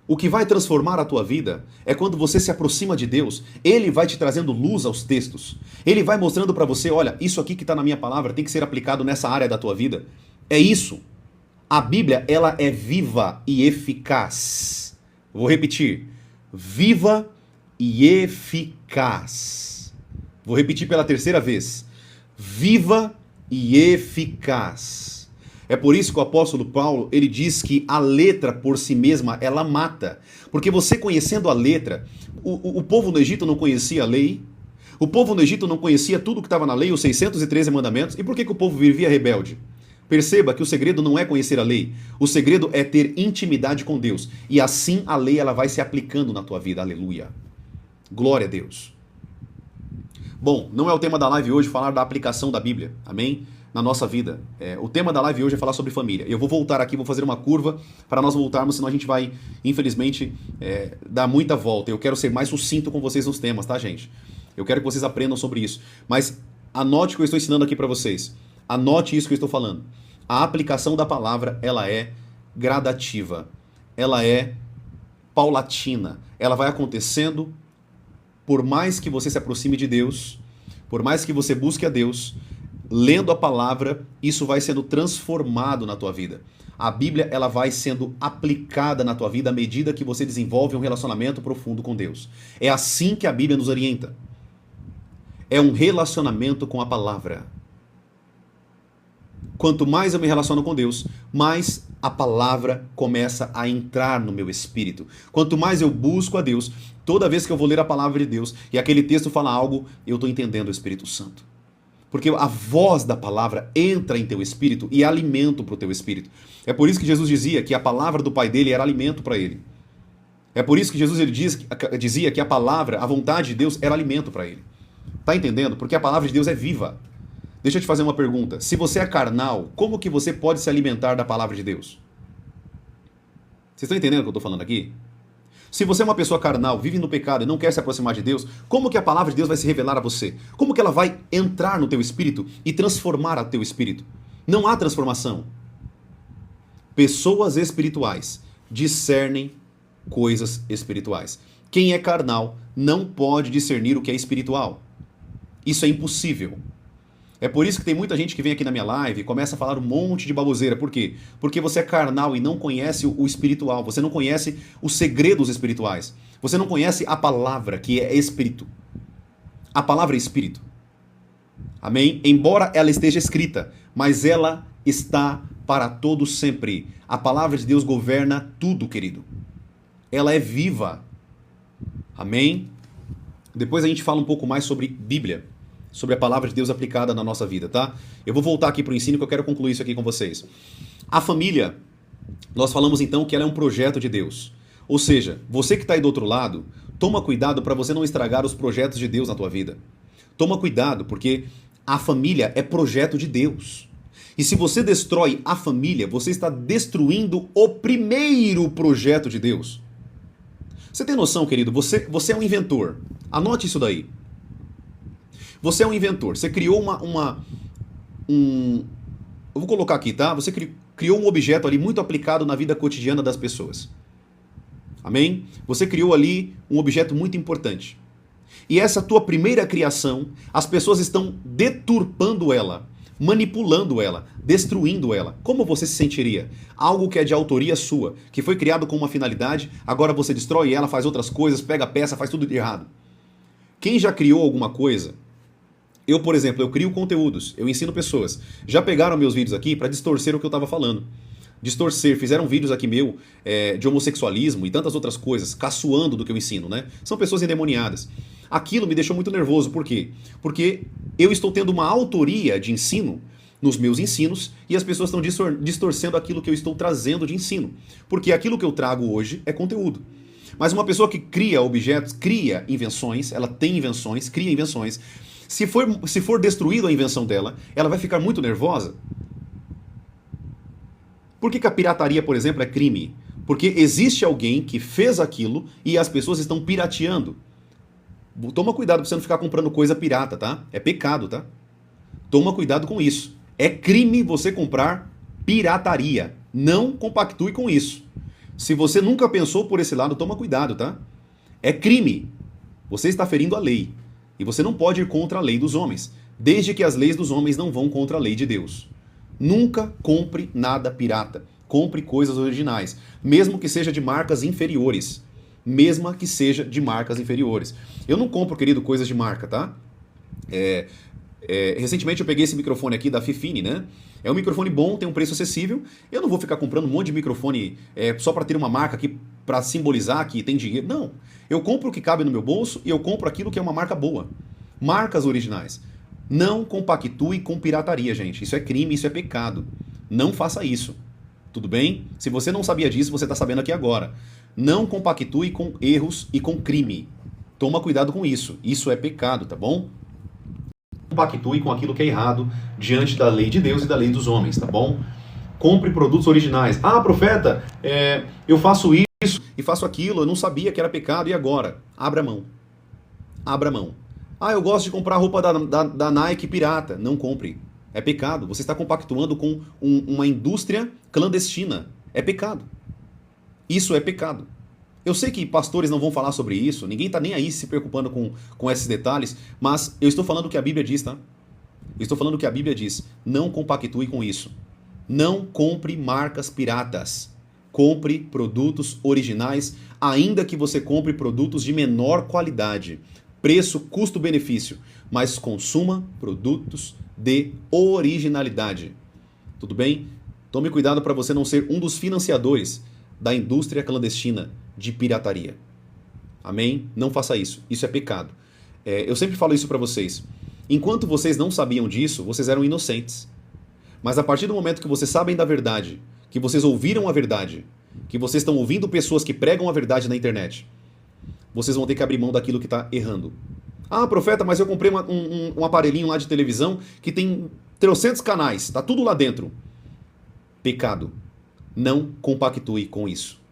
O que vai transformar a tua vida é quando você se aproxima de Deus. Ele vai te trazendo luz aos textos. Ele vai mostrando para você, olha, isso aqui que está na minha palavra tem que ser aplicado nessa área da tua vida. É isso. A Bíblia, ela é viva e eficaz. Vou repetir. Viva e eficaz. Vou repetir pela terceira vez. Viva e eficaz. É por isso que o apóstolo Paulo, ele diz que a letra por si mesma, ela mata. Porque você conhecendo a letra, o povo no Egito não conhecia a lei, o povo no Egito não conhecia tudo que estava na lei, os 613 mandamentos, e por que o povo vivia rebelde? Perceba que o segredo não é conhecer a lei, o segredo é ter intimidade com Deus. E assim a lei ela vai se aplicando na tua vida, aleluia. Glória a Deus. Bom, não é o tema da live hoje falar da aplicação da Bíblia, amém? Na nossa vida. O tema da live hoje é falar sobre família. Eu vou voltar aqui, vou fazer uma curva para nós voltarmos, senão a gente vai, infelizmente, dar muita volta. Eu quero ser mais sucinto com vocês nos temas, tá, gente? Eu quero que vocês aprendam sobre isso. Mas anote o que eu estou ensinando aqui para vocês. Anote isso que eu estou falando. A aplicação da palavra, ela é gradativa. Ela é paulatina. Ela vai acontecendo por mais que você se aproxime de Deus, por mais que você busque a Deus, lendo a palavra, isso vai sendo transformado na tua vida. A Bíblia, ela vai sendo aplicada na tua vida à medida que você desenvolve um relacionamento profundo com Deus. É assim que a Bíblia nos orienta. É um relacionamento com a palavra. Quanto mais eu me relaciono com Deus, mais a palavra começa a entrar no meu espírito. Quanto mais eu busco a Deus, toda vez que eu vou ler a palavra de Deus e aquele texto fala algo, eu estou entendendo o Espírito Santo. Porque a voz da palavra entra em teu espírito e é alimento para o teu espírito. É por isso que Jesus dizia que a palavra do Pai dele era alimento para ele. É por isso que Jesus dizia que a palavra, a vontade de Deus era alimento para ele. Tá entendendo? Porque a palavra de Deus é viva. Deixa eu te fazer uma pergunta. Se você é carnal, como que você pode se alimentar da palavra de Deus? Vocês estão entendendo o que eu estou falando aqui? Se você é uma pessoa carnal, vive no pecado e não quer se aproximar de Deus, como que a palavra de Deus vai se revelar a você? Como que ela vai entrar no teu espírito e transformar o teu espírito? Não há transformação. Pessoas espirituais discernem coisas espirituais. Quem é carnal não pode discernir o que é espiritual. Isso é impossível. É por isso que tem muita gente que vem aqui na minha live e começa a falar um monte de baboseira. Por quê? Porque você é carnal e não conhece o espiritual. Você não conhece os segredos espirituais. Você não conhece a palavra, que é espírito. A palavra é espírito. Amém? Embora ela esteja escrita, mas ela está para todo sempre. A palavra de Deus governa tudo, querido. Ela é viva. Amém? Depois a gente fala um pouco mais sobre Bíblia. Sobre a palavra de Deus aplicada na nossa vida, tá? Eu vou voltar aqui para o ensino que eu quero concluir isso aqui com vocês. A família, nós falamos então que ela é um projeto de Deus. Ou seja, você que está aí do outro lado, toma cuidado para você não estragar os projetos de Deus na tua vida. Toma cuidado, porque a família é projeto de Deus. E se você destrói a família, você está destruindo o primeiro projeto de Deus. Você tem noção, querido? Você é um inventor. Anote isso daí. Você é um inventor, você criou eu vou colocar aqui, tá? Você criou um objeto ali muito aplicado na vida cotidiana das pessoas. Amém? Você criou ali um objeto muito importante. E essa tua primeira criação, as pessoas estão deturpando ela, manipulando ela, destruindo ela. Como você se sentiria? Algo que é de autoria sua, que foi criado com uma finalidade, agora você destrói ela, faz outras coisas, pega a peça, faz tudo de errado. Quem já criou alguma coisa... Eu, por exemplo, eu crio conteúdos, eu ensino pessoas. Já pegaram meus vídeos aqui para distorcer o que eu estava falando. Distorcer, fizeram vídeos aqui meu de homossexualismo e tantas outras coisas, caçoando do que eu ensino, né? São pessoas endemoniadas. Aquilo me deixou muito nervoso, por quê? Porque eu estou tendo uma autoria de ensino nos meus ensinos e as pessoas estão distorcendo aquilo que eu estou trazendo de ensino. Porque aquilo que eu trago hoje é conteúdo. Mas uma pessoa que cria objetos, cria invenções, ela tem invenções, cria invenções. Se for destruída a invenção dela, ela vai ficar muito nervosa. Por que a pirataria, por exemplo, é crime? Porque existe alguém que fez aquilo e as pessoas estão pirateando. Toma cuidado pra você não ficar comprando coisa pirata, tá? É pecado, tá? Toma cuidado com isso. É crime você comprar pirataria. Não compactue com isso. Se você nunca pensou por esse lado, toma cuidado, tá? É crime. Você está ferindo a lei. E você não pode ir contra a lei dos homens, desde que as leis dos homens não vão contra a lei de Deus. Nunca compre nada pirata. Compre coisas originais, mesmo que seja de marcas inferiores. Mesmo que seja de marcas inferiores. Eu não compro, querido, coisas de marca, tá? Recentemente eu peguei esse microfone aqui da Fifine, né? É um microfone bom, tem um preço acessível. Eu não vou ficar comprando um monte de microfone só para ter uma marca aqui para simbolizar que tem dinheiro. Não. Eu compro o que cabe no meu bolso e eu compro aquilo que é uma marca boa. Marcas originais. Não compactue com pirataria, gente. Isso é crime, isso é pecado. Não faça isso. Tudo bem? Se você não sabia disso, você está sabendo aqui agora. Não compactue com erros e com crime. Toma cuidado com isso. Isso é pecado, tá bom? Compactue com aquilo que é errado diante da lei de Deus e da lei dos homens, tá bom? Compre produtos originais. Ah, profeta, eu faço isso e faço aquilo, eu não sabia que era pecado, e agora? Abra mão. Abra mão. Ah, eu gosto de comprar roupa da Nike pirata. Não compre. É pecado. Você está compactuando com uma indústria clandestina. É pecado. Isso é pecado. Eu sei que pastores não vão falar sobre isso, ninguém está nem aí se preocupando com esses detalhes, mas eu estou falando o que a Bíblia diz, tá? Eu estou falando o que a Bíblia diz. Não compactue com isso. Não compre marcas piratas. Compre produtos originais, ainda que você compre produtos de menor qualidade. Preço, custo-benefício. Mas consuma produtos de originalidade. Tudo bem? Tome cuidado para você não ser um dos financiadores da indústria clandestina de pirataria. Amém? Não faça isso. Isso é pecado. Eu sempre falo isso para vocês. Enquanto vocês não sabiam disso, vocês eram inocentes. Mas a partir do momento que vocês sabem da verdade, que vocês ouviram a verdade, que vocês estão ouvindo pessoas que pregam a verdade na internet, vocês vão ter que abrir mão daquilo que está errando. Ah, profeta, mas eu comprei um aparelhinho lá de televisão que tem 300 canais, tá tudo lá dentro. Pecado. Não compactue com isso.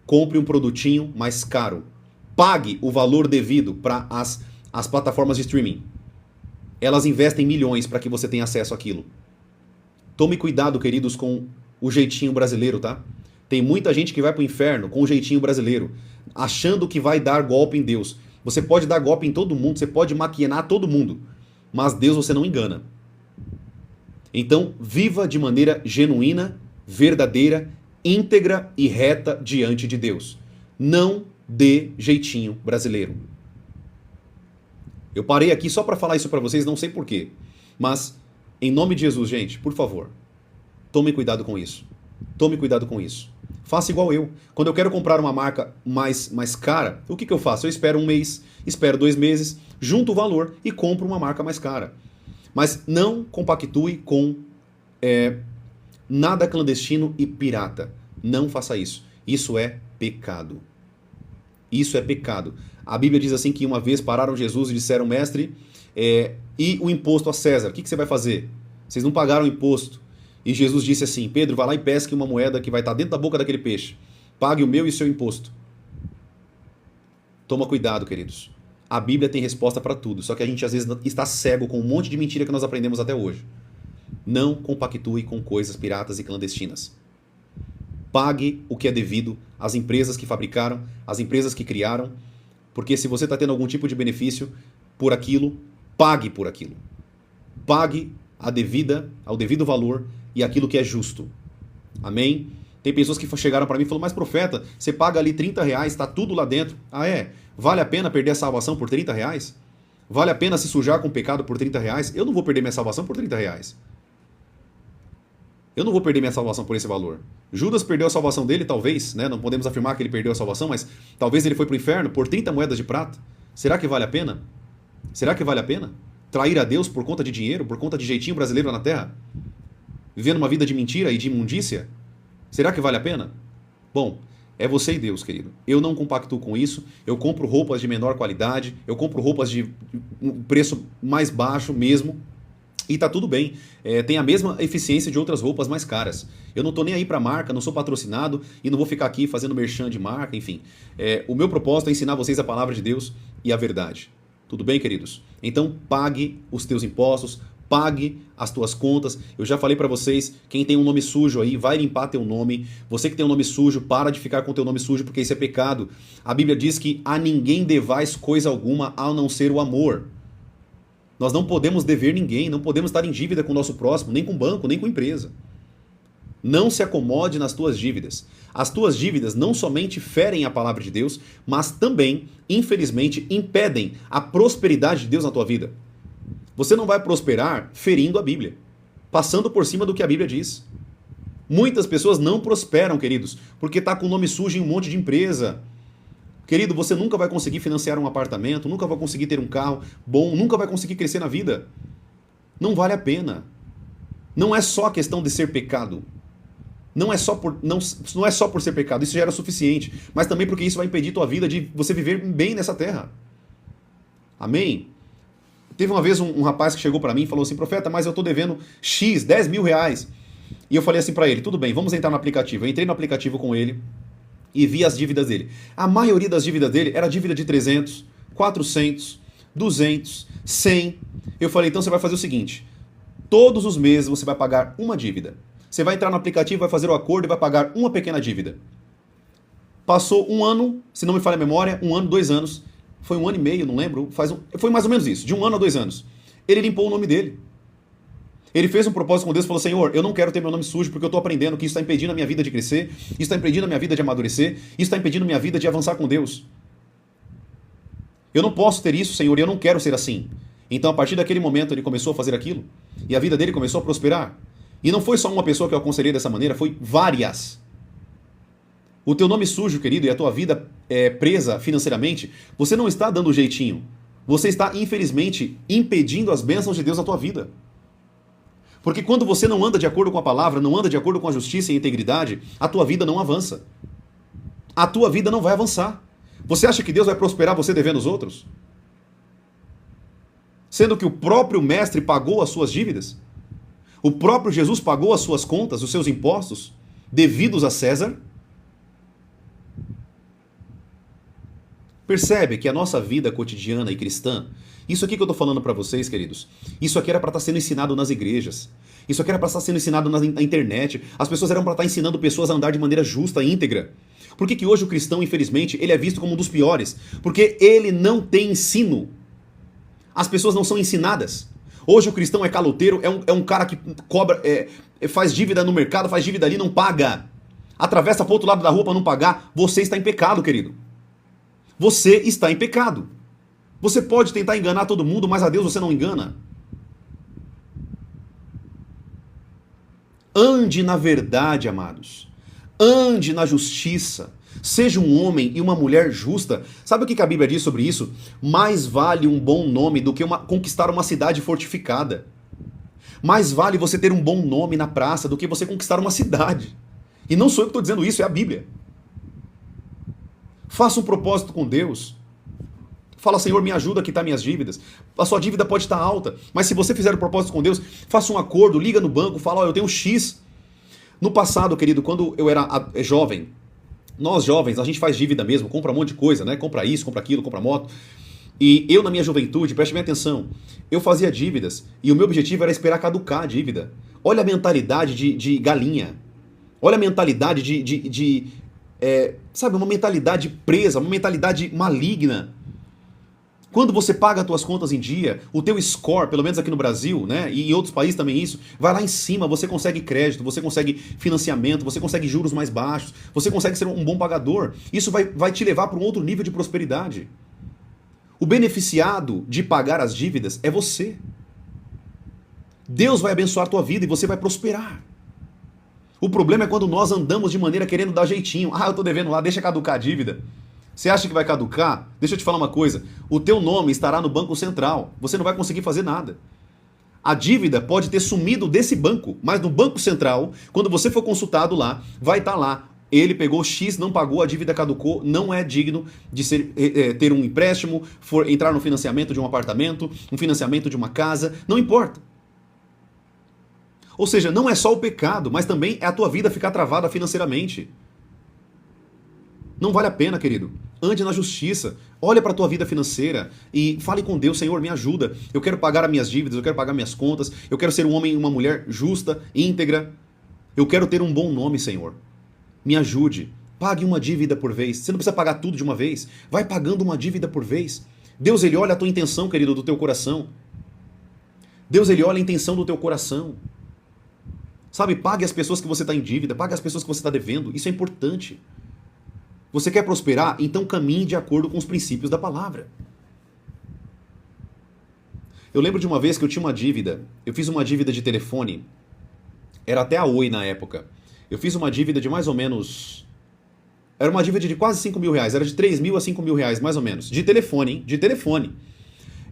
Compre um produtinho mais caro. Pague o valor devido para as plataformas de streaming. Elas investem milhões para que você tenha acesso àquilo. Tome cuidado, queridos, com o jeitinho brasileiro, tá? Tem muita gente que vai para o inferno com o jeitinho brasileiro, achando que vai dar golpe em Deus. Você pode dar golpe em todo mundo, você pode maquinar todo mundo, mas Deus você não engana. Então, viva de maneira genuína, verdadeira, íntegra e reta diante de Deus. Não dê jeitinho brasileiro. Eu parei aqui só para falar isso para vocês, não sei porquê. Mas, em nome de Jesus, gente, por favor, tome cuidado com isso. Tome cuidado com isso. Faça igual eu. Quando eu quero comprar uma marca mais cara, o que eu faço? Eu espero um mês, espero 2 meses, junto o valor e compro uma marca mais cara. Mas não compactue com nada clandestino e pirata. Não faça isso. Isso é pecado. Isso é pecado. A Bíblia diz assim que uma vez pararam Jesus e disseram, mestre, e o imposto a César? O que você vai fazer? Vocês não pagaram o imposto. E Jesus disse assim, Pedro, vai lá e pesque uma moeda que vai estar dentro da boca daquele peixe. Pague o meu e o seu imposto. Toma cuidado, queridos. A Bíblia tem resposta para tudo, só que a gente às vezes está cego com um monte de mentira que nós aprendemos até hoje. Não compactue com coisas piratas e clandestinas. Pague o que é devido às empresas que fabricaram, às empresas que criaram, porque se você está tendo algum tipo de benefício por aquilo, pague por aquilo. Pague ao devido valor e aquilo que é justo. Amém? Tem pessoas que chegaram para mim e falaram, mas profeta, você paga ali R$30, está tudo lá dentro. Ah, é? Vale a pena perder a salvação por R$30? Vale a pena se sujar com pecado por R$30? Eu não vou perder minha salvação por R$30. Eu não vou perder minha salvação por esse valor. Judas perdeu a salvação dele, talvez, né? Não podemos afirmar que ele perdeu a salvação, mas talvez ele foi para o inferno por 30 moedas de prata. Será que vale a pena? Será que vale a pena? Trair a Deus por conta de dinheiro, por conta de jeitinho brasileiro na terra? Vivendo uma vida de mentira e de imundícia? Será que vale a pena? Bom, é você e Deus, querido. Eu não compactuo com isso. Eu compro roupas de menor qualidade, eu compro roupas de um preço mais baixo mesmo. E tá tudo bem. Tem a mesma eficiência de outras roupas mais caras. Eu não tô nem aí pra marca, não sou patrocinado e não vou ficar aqui fazendo merchan de marca, enfim. O meu propósito é ensinar vocês a palavra de Deus e a verdade. Tudo bem, queridos? Então pague os teus impostos, Pague as tuas contas. Eu já falei para vocês, quem tem um nome sujo aí, vai limpar teu nome. Você que tem um nome sujo, para de ficar com teu nome sujo, porque isso é pecado. A Bíblia diz que a ninguém devais coisa alguma, a não ser o amor. Nós não podemos dever ninguém, não podemos estar em dívida com o nosso próximo, nem com banco, nem com empresa. Não se acomode nas tuas dívidas. As tuas dívidas não somente ferem a palavra de Deus, mas também, infelizmente, impedem a prosperidade de Deus na tua vida. Você não vai prosperar ferindo a Bíblia, passando por cima do que a Bíblia diz. Muitas pessoas não prosperam, queridos, porque está com o nome sujo em um monte de empresa. Querido, você nunca vai conseguir financiar um apartamento, nunca vai conseguir ter um carro bom, nunca vai conseguir crescer na vida. Não vale a pena. Não é só a questão de ser pecado. Não é só por ser pecado, isso já era suficiente, mas também porque isso vai impedir tua vida de você viver bem nessa terra. Amém? Teve uma vez um rapaz que chegou para mim e falou assim: profeta, mas eu tô devendo X, 10 mil reais. E eu falei assim para ele: tudo bem, vamos entrar no aplicativo. Eu entrei no aplicativo com ele e vi as dívidas dele. A maioria das dívidas dele era dívida de 300, 400, 200, 100. Eu falei: então você vai fazer o seguinte, todos os meses você vai pagar uma dívida. Você vai entrar no aplicativo, vai fazer o acordo e vai pagar uma pequena dívida. Passou um ano, se não me falha a memória, 1 ano, 2 anos. Foi 1 ano e meio, não lembro. Foi mais ou menos isso, de 1 ano a 2 anos. Ele limpou o nome dele. Ele fez um propósito com Deus e falou: Senhor, eu não quero ter meu nome sujo porque eu estou aprendendo que isso está impedindo a minha vida de crescer, isso está impedindo a minha vida de amadurecer, isso está impedindo a minha vida de avançar com Deus. Eu não posso ter isso, Senhor, e eu não quero ser assim. Então, a partir daquele momento, ele começou a fazer aquilo e a vida dele começou a prosperar. E não foi só uma pessoa que eu aconselhei dessa maneira, foi várias. O teu nome sujo, querido, e a tua vida presa financeiramente, você não está dando jeitinho. Você está, infelizmente, impedindo as bênçãos de Deus na tua vida. Porque quando você não anda de acordo com a palavra, não anda de acordo com a justiça e a integridade, a tua vida não avança. A tua vida não vai avançar. Você acha que Deus vai prosperar você devendo os outros? Sendo que o próprio mestre pagou as suas dívidas? O próprio Jesus pagou as suas contas, os seus impostos, devidos a César? Percebe que a nossa vida cotidiana e cristã, isso aqui que eu estou falando para vocês, queridos, isso aqui era para estar sendo ensinado nas igrejas, isso aqui era para estar sendo ensinado na internet, as pessoas eram para estar ensinando pessoas a andar de maneira justa e íntegra. Por que hoje o cristão, infelizmente, ele é visto como um dos piores? Porque ele não tem ensino. As pessoas não são ensinadas. Hoje o cristão é caloteiro, é um cara que cobra, faz dívida no mercado, faz dívida ali, não paga. Atravessa para o outro lado da rua para não pagar. Você está em pecado, querido. Você está em pecado. Você pode tentar enganar todo mundo, mas a Deus você não engana. Ande na verdade, amados. Ande na justiça. Seja um homem e uma mulher justa. Sabe o que a Bíblia diz sobre isso? Mais vale um bom nome do que conquistar uma cidade fortificada. Mais vale você ter um bom nome na praça do que você conquistar uma cidade. E não sou eu que estou dizendo isso, é a Bíblia. Faça um propósito com Deus. Fala: Senhor, me ajuda a quitar minhas dívidas. A sua dívida pode estar alta, mas se você fizer um propósito com Deus, faça um acordo, liga no banco, fala: eu tenho X. No passado, querido, quando eu era jovem, nós jovens, a gente faz dívida mesmo, compra um monte de coisa, né? Compra isso, compra aquilo, compra moto. E eu, na minha juventude, preste bem atenção, eu fazia dívidas e o meu objetivo era esperar caducar a dívida. Olha a mentalidade de galinha. Olha a mentalidade sabe, uma mentalidade presa, uma mentalidade maligna. Quando você paga as tuas contas em dia, o teu score, pelo menos aqui no Brasil, né, e em outros países também isso, vai lá em cima, você consegue crédito, você consegue financiamento, você consegue juros mais baixos, você consegue ser um bom pagador. Isso vai te levar para um outro nível de prosperidade. O beneficiado de pagar as dívidas é você. Deus vai abençoar a tua vida e você vai prosperar. O problema é quando nós andamos de maneira querendo dar jeitinho. Eu tô devendo lá, deixa caducar a dívida. Você acha que vai caducar? Deixa eu te falar uma coisa. O teu nome estará no Banco Central. Você não vai conseguir fazer nada. A dívida pode ter sumido desse banco, mas no Banco Central, quando você for consultado lá, vai estar lá. Ele pegou X, não pagou, a dívida caducou, não é digno de ter um empréstimo, entrar no financiamento de um apartamento, um financiamento de uma casa, não importa. Ou seja, não é só o pecado, mas também é a tua vida ficar travada financeiramente. Não vale a pena, querido. ande na justiça. Olha para a tua vida financeira e fale com Deus, Senhor, me ajuda. Eu quero pagar as minhas dívidas, eu quero pagar minhas contas, eu quero ser um homem e uma mulher justa, íntegra. Eu quero ter um bom nome, Senhor. Me ajude. Pague uma dívida por vez. Você não precisa pagar tudo de uma vez. Vai pagando uma dívida por vez. Deus, ele olha a tua intenção, querido, do teu coração. Deus, ele olha a intenção do teu coração. Sabe, pague as pessoas que você está em dívida, pague as pessoas que você está devendo. Isso é importante. Você quer prosperar? Então caminhe de acordo com os princípios da palavra. Eu lembro de uma vez que eu tinha uma dívida. Eu fiz uma dívida de telefone. Era até a Oi na época. Eu fiz uma dívida de mais ou menos... Era uma dívida de quase 5 mil reais. Era de 3 mil a 5 mil reais, mais ou menos. De telefone, hein? De telefone.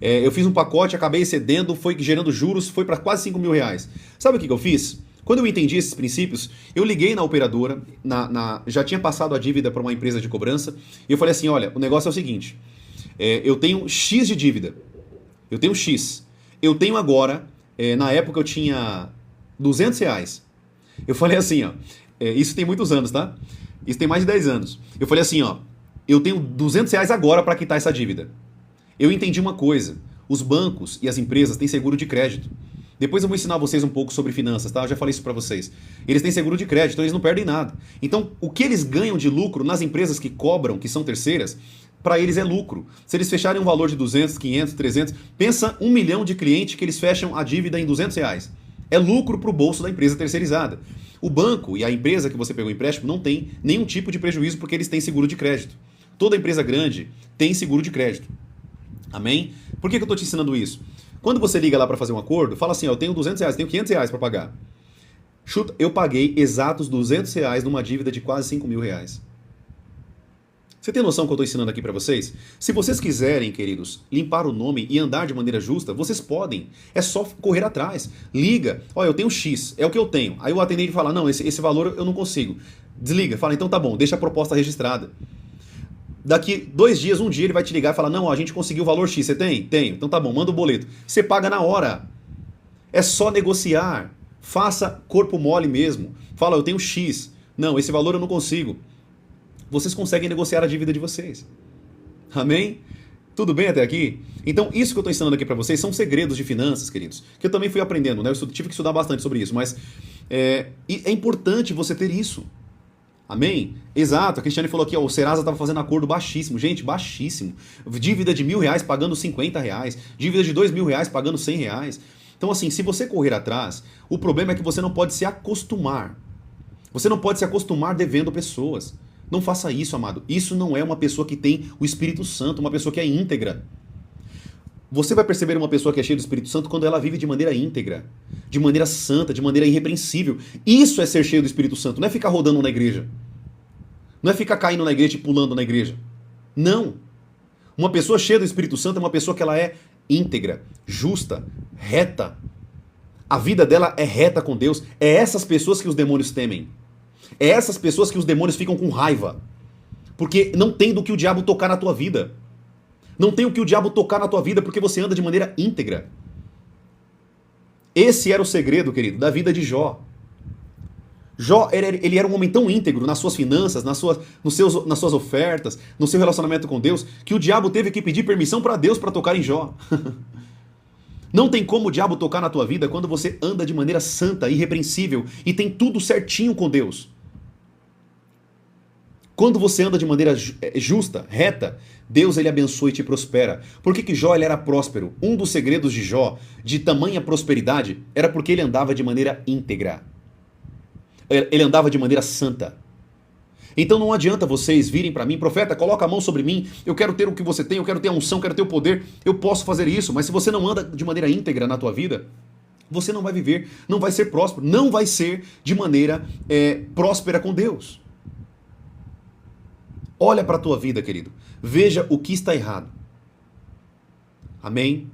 Eu fiz um pacote, acabei excedendo, foi gerando juros, foi para quase 5 mil reais. Sabe o que eu fiz? Quando eu entendi esses princípios, eu liguei na operadora, já tinha passado a dívida para uma empresa de cobrança, e eu falei assim, olha, o negócio é o seguinte, eu tenho X de dívida, eu tenho X, eu tenho agora, na época eu tinha 200 reais. Eu falei assim, ó, isso tem muitos anos, tá? Isso tem mais de 10 anos. Eu falei assim, ó, eu tenho 200 reais agora para quitar essa dívida. Eu entendi uma coisa, os bancos e as empresas têm seguro de crédito. Depois eu vou ensinar vocês um pouco sobre finanças, tá? Eu já falei isso para vocês. Eles têm seguro de crédito, então eles não perdem nada. Então, o que eles ganham de lucro nas empresas que cobram, que são terceiras, para eles é lucro. Se eles fecharem um valor de 200, 500, 300, pensa 1 milhão de clientes que eles fecham a dívida em 200 reais. É lucro para o bolso da empresa terceirizada. O banco e a empresa que você pegou o empréstimo não tem nenhum tipo de prejuízo porque eles têm seguro de crédito. Toda empresa grande tem seguro de crédito. Amém? Por que eu estou te ensinando isso? Quando você liga lá para fazer um acordo, fala assim, ó, eu tenho 200 reais, tenho 500 reais para pagar. Chuta, eu paguei exatos 200 reais numa dívida de quase 5 mil reais. Você tem noção que eu estou ensinando aqui para vocês? Se vocês quiserem, queridos, limpar o nome e andar de maneira justa, vocês podem. É só correr atrás. Liga, ó, eu tenho X, é o que eu tenho. Aí o atendente fala, não, esse valor eu não consigo. Desliga, fala, então tá bom, deixa a proposta registrada. Daqui 2 dias, um dia ele vai te ligar e falar, não, ó, a gente conseguiu o valor X, você tem? Tenho. Então tá bom, manda o boleto. Você paga na hora. É só negociar. Faça corpo mole mesmo. Fala, eu tenho X. Não, esse valor eu não consigo. Vocês conseguem negociar a dívida de vocês. Amém? Tudo bem até aqui? Então, isso que eu estou ensinando aqui para vocês são segredos de finanças, queridos. Que eu também fui aprendendo, né? Eu tive que estudar bastante sobre isso, mas é importante você ter isso. Amém? Exato, a Cristiane falou aqui, ó, o Serasa estava fazendo acordo baixíssimo. Gente, baixíssimo. Dívida de R$ 1.000 pagando R$ 50. Dívida de R$ 2.000 pagando R$ 100. Então, assim, se você correr atrás, o problema é que você não pode se acostumar. Você não pode se acostumar devendo pessoas. Não faça isso, amado. Isso não é uma pessoa que tem o Espírito Santo, uma pessoa que é íntegra. Você vai perceber uma pessoa que é cheia do Espírito Santo quando ela vive de maneira íntegra, de maneira santa, de maneira irrepreensível. Isso é ser cheio do Espírito Santo, não é ficar rodando na igreja. Não é ficar caindo na igreja e pulando na igreja. Não. Uma pessoa cheia do Espírito Santo é uma pessoa que ela é íntegra, justa, reta. A vida dela é reta com Deus. É essas pessoas que os demônios temem. É essas pessoas que os demônios ficam com raiva. Porque não tem do que o diabo tocar na tua vida. Não tem o que o diabo tocar na tua vida porque você anda de maneira íntegra. Esse era o segredo, querido, da vida de Jó. Jó, ele era um homem tão íntegro nas suas finanças, nas suas ofertas, no seu relacionamento com Deus, que o diabo teve que pedir permissão para Deus para tocar em Jó. Não tem como o diabo tocar na tua vida quando você anda de maneira santa, irrepreensível e tem tudo certinho com Deus. Quando você anda de maneira justa, reta, Deus ele abençoa e te prospera. Por que Jó ele era próspero? Um dos segredos de Jó, de tamanha prosperidade, era porque ele andava de maneira íntegra. Ele andava de maneira santa. Então não adianta vocês virem para mim, profeta, coloca a mão sobre mim, eu quero ter o que você tem, eu quero ter a unção, eu quero ter o poder, eu posso fazer isso, mas se você não anda de maneira íntegra na tua vida, você não vai viver, não vai ser próspero, não vai ser de maneira próspera com Deus. Olha para a tua vida, querido. Veja o que está errado. Amém?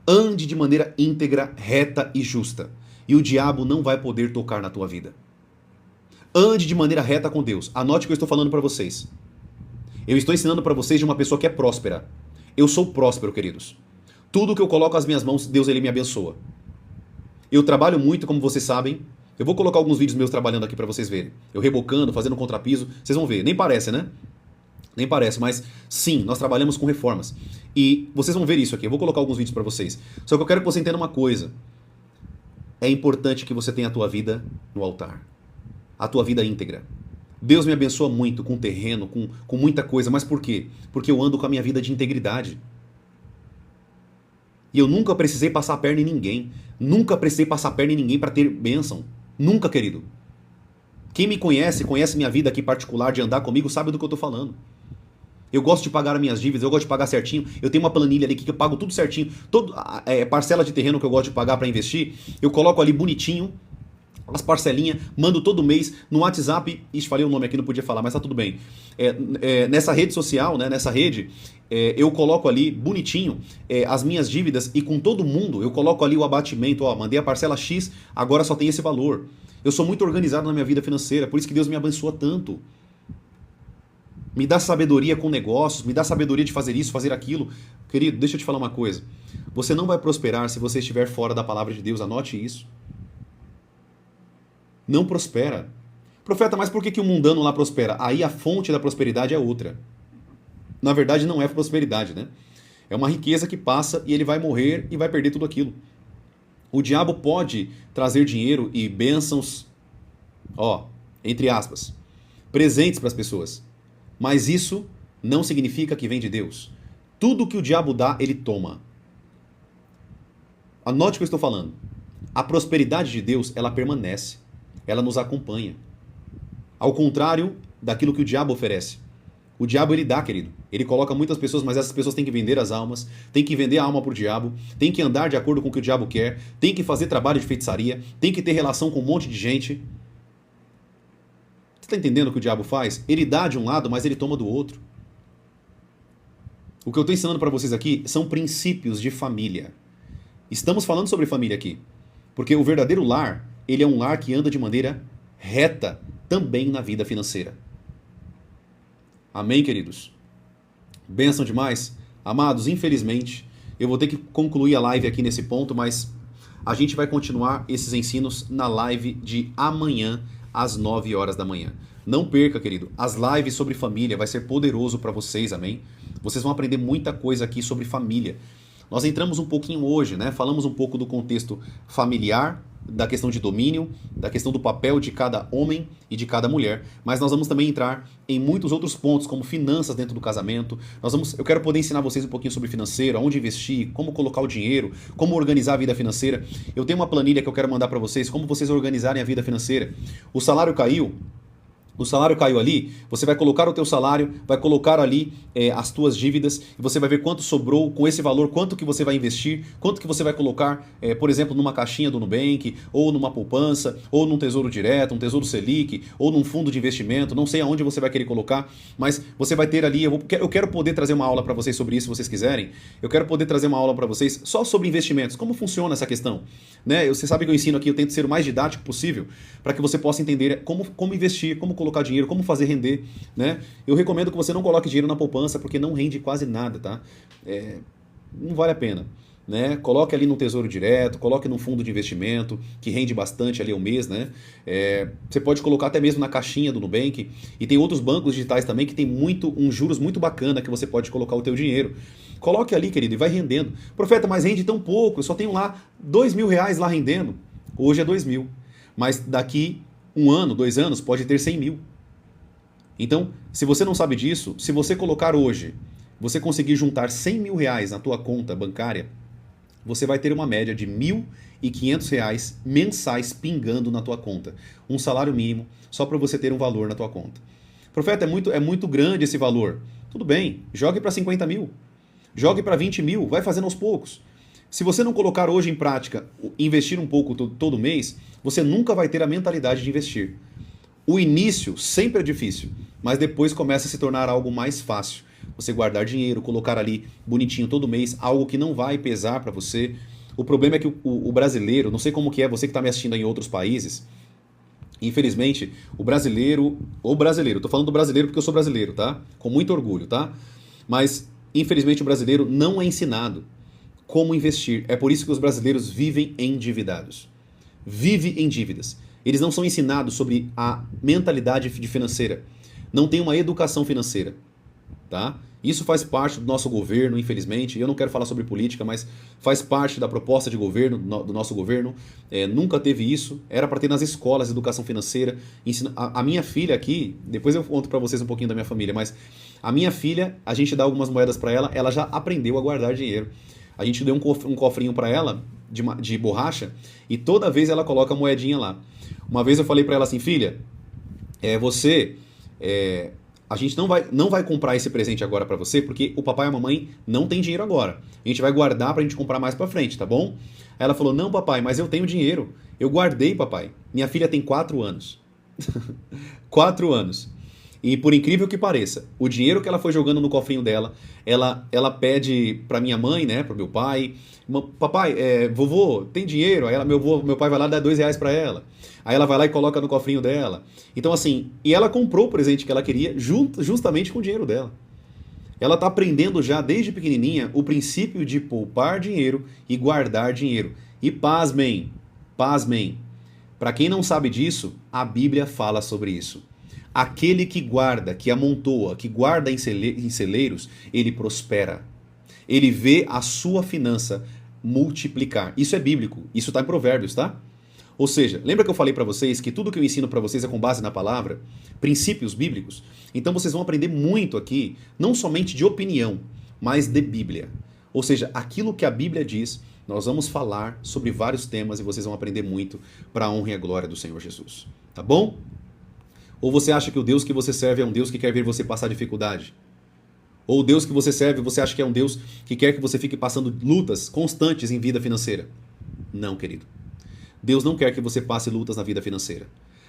Ande de maneira íntegra, reta e justa. E o diabo não vai poder tocar na tua vida. Ande de maneira reta com Deus. Anote o que eu estou falando para vocês. Eu estou ensinando para vocês de uma pessoa que é próspera. Eu sou próspero, queridos. Tudo que eu coloco as minhas mãos, Deus ele me abençoa. Eu trabalho muito, como vocês sabem. Eu vou colocar alguns vídeos meus trabalhando aqui para vocês verem. Eu rebocando, fazendo contrapiso. Vocês vão ver. Nem parece, né? Nem parece, mas sim, nós trabalhamos com reformas. E vocês vão ver isso aqui. Eu vou colocar alguns vídeos para vocês. Só que eu quero que você entenda uma coisa. É importante que você tenha a tua vida no altar. A tua vida íntegra. Deus me abençoa muito com terreno, com muita coisa. Mas por quê? Porque eu ando com a minha vida de integridade. E eu nunca precisei passar a perna em ninguém. Nunca precisei passar a perna em ninguém para ter bênção. Nunca, querido. Quem me conhece, conhece minha vida aqui particular de andar comigo, sabe do que eu tô falando. Eu gosto de pagar as minhas dívidas, eu gosto de pagar certinho. Eu tenho uma planilha ali que eu pago tudo certinho. Parcela de terreno que eu gosto de pagar para investir, eu coloco ali bonitinho as parcelinhas, mando todo mês no WhatsApp. Ixi, falei o nome aqui, não podia falar, mas tá tudo bem. Nessa rede social, né, nessa rede, eu coloco ali bonitinho as minhas dívidas e com todo mundo eu coloco ali o abatimento. Ó, mandei a parcela X, agora só tem esse valor. Eu sou muito organizado na minha vida financeira, por isso que Deus me abençoa tanto. Me dá sabedoria com negócios, me dá sabedoria de fazer isso, fazer aquilo. Querido, deixa eu te falar uma coisa. Você não vai prosperar se você estiver fora da palavra de Deus, anote isso. Não prospera. Profeta, mas por que o mundano lá prospera? Aí a fonte da prosperidade é outra. Na verdade não é prosperidade, né? É uma riqueza que passa e ele vai morrer e vai perder tudo aquilo. O diabo pode trazer dinheiro e bênçãos, ó, entre aspas, presentes para as pessoas. Mas isso não significa que vem de Deus. Tudo que o diabo dá, ele toma. Anote o que eu estou falando. A prosperidade de Deus, ela permanece. Ela nos acompanha. Ao contrário daquilo que o diabo oferece. O diabo, ele dá, querido. Ele coloca muitas pessoas, mas essas pessoas têm que vender as almas, têm que vender a alma pro diabo, têm que andar de acordo com o que o diabo quer, têm que fazer trabalho de feitiçaria, têm que ter relação com um monte de gente. Você está entendendo o que o diabo faz? Ele dá de um lado, mas ele toma do outro. O que eu estou ensinando para vocês aqui são princípios de família. Estamos falando sobre família aqui. Porque o verdadeiro lar, ele é um lar que anda de maneira reta também na vida financeira. Amém, queridos? Bênção demais? Amados, infelizmente, eu vou ter que concluir a live aqui nesse ponto, mas a gente vai continuar esses ensinos na live de amanhã, às 9 horas da manhã. Não perca, querido. As lives sobre família vai ser poderoso para vocês, amém? Vocês vão aprender muita coisa aqui sobre família. Nós entramos um pouquinho hoje, né? Falamos um pouco do contexto familiar, da questão de domínio, da questão do papel de cada homem e de cada mulher, mas nós vamos também entrar em muitos outros pontos, como finanças dentro do casamento. Eu quero poder ensinar vocês um pouquinho sobre financeiro, onde investir, como colocar o dinheiro, como organizar a vida financeira. Eu tenho uma planilha que eu quero mandar para vocês, como vocês organizarem a vida financeira. O salário caiu ali, você vai colocar o teu salário, vai colocar ali as tuas dívidas e você vai ver quanto sobrou com esse valor, quanto que você vai investir, quanto que você vai colocar, por exemplo, numa caixinha do Nubank, ou numa poupança, ou num tesouro direto, um tesouro Selic, ou num fundo de investimento, não sei aonde você vai querer colocar, mas você vai ter ali, eu quero poder trazer uma aula para vocês sobre isso, se vocês quiserem, eu quero poder trazer uma aula para vocês só sobre investimentos, como funciona essa questão, né? Você sabe que eu ensino aqui, eu tento ser o mais didático possível, para que você possa entender como investir, como colocar dinheiro, como fazer render, né? Eu recomendo que você não coloque dinheiro na poupança porque não rende quase nada, tá? Não vale a pena, né? Coloque ali no tesouro direto, coloque num fundo de investimento que rende bastante ali ao mês, né? Você pode colocar até mesmo na caixinha do Nubank e tem outros bancos digitais também que tem juros muito bacana que você pode colocar o teu dinheiro. Coloque ali, querido, e vai rendendo. Profeta, mas rende tão pouco, eu só tenho lá R$2.000 lá rendendo. Hoje é 2.000, mas daqui 1 ano, 2 anos, pode ter 100.000. Então, se você não sabe disso, se você colocar hoje, você conseguir juntar R$100.000 na tua conta bancária, você vai ter uma média de R$1.500 mensais pingando na tua conta. Um salário mínimo, só para você ter um valor na tua conta. Profeta, é muito grande esse valor. Tudo bem, jogue para 50.000. Jogue para 20.000, vai fazendo aos poucos. Se você não colocar hoje em prática, investir um pouco todo mês, você nunca vai ter a mentalidade de investir. O início sempre é difícil, mas depois começa a se tornar algo mais fácil. Você guardar dinheiro, colocar ali bonitinho todo mês, algo que não vai pesar para você. O problema é que o brasileiro, não sei como que é você que está me assistindo em outros países, infelizmente, o brasileiro, tô falando do brasileiro porque eu sou brasileiro, tá? Com muito orgulho, tá? Mas, infelizmente, o brasileiro não é ensinado como investir. É por isso que os brasileiros vivem endividados. Vive em dívidas. Eles não são ensinados sobre a mentalidade financeira. Não tem uma educação financeira. tá? Isso faz parte do nosso governo, infelizmente. Eu não quero falar sobre política, mas faz parte da proposta de governo, do nosso governo. Nunca teve isso. Era para ter nas escolas educação financeira. A minha filha aqui, depois eu conto para vocês um pouquinho da minha família, mas a minha filha, a gente dá algumas moedas para ela, ela já aprendeu a guardar dinheiro. A gente deu um cofrinho para ela de borracha e toda vez ela coloca a moedinha lá. Uma vez eu falei para ela assim, filha, a gente não vai comprar esse presente agora pra você, porque o papai e a mamãe não tem dinheiro agora. A gente vai guardar pra gente comprar mais pra frente, tá bom? Aí ela falou, não papai, mas eu tenho dinheiro. Eu guardei, papai. Minha filha tem 4 anos. 4 anos. E por incrível que pareça, o dinheiro que ela foi jogando no cofrinho dela, ela pede pra minha mãe, né, pro meu pai, papai, vovô, tem dinheiro? Aí meu pai vai lá e dá R$2 pra ela. Aí ela vai lá e coloca no cofrinho dela. Então assim, e ela comprou o presente que ela queria justamente com o dinheiro dela. Ela tá aprendendo já desde pequenininha o princípio de poupar dinheiro e guardar dinheiro. E pasmem, para quem não sabe disso, a Bíblia fala sobre isso. Aquele que guarda, que amontoa, que guarda em celeiros, ele prospera. Ele vê a sua finança multiplicar. Isso é bíblico, isso está em Provérbios, tá? Ou seja, lembra que eu falei para vocês que tudo que eu ensino para vocês é com base na palavra? Princípios bíblicos? Então vocês vão aprender muito aqui, não somente de opinião, mas de Bíblia. Ou seja, aquilo que a Bíblia diz, nós vamos falar sobre vários temas e vocês vão aprender muito para a honra e a glória do Senhor Jesus. Tá bom? Ou você acha que o Deus que você serve é um Deus que quer ver você passar dificuldade? Ou o Deus que você serve, você acha que é um Deus que quer que você fique passando lutas constantes em vida financeira? Não, querido. Deus não quer que você passe lutas na vida financeira.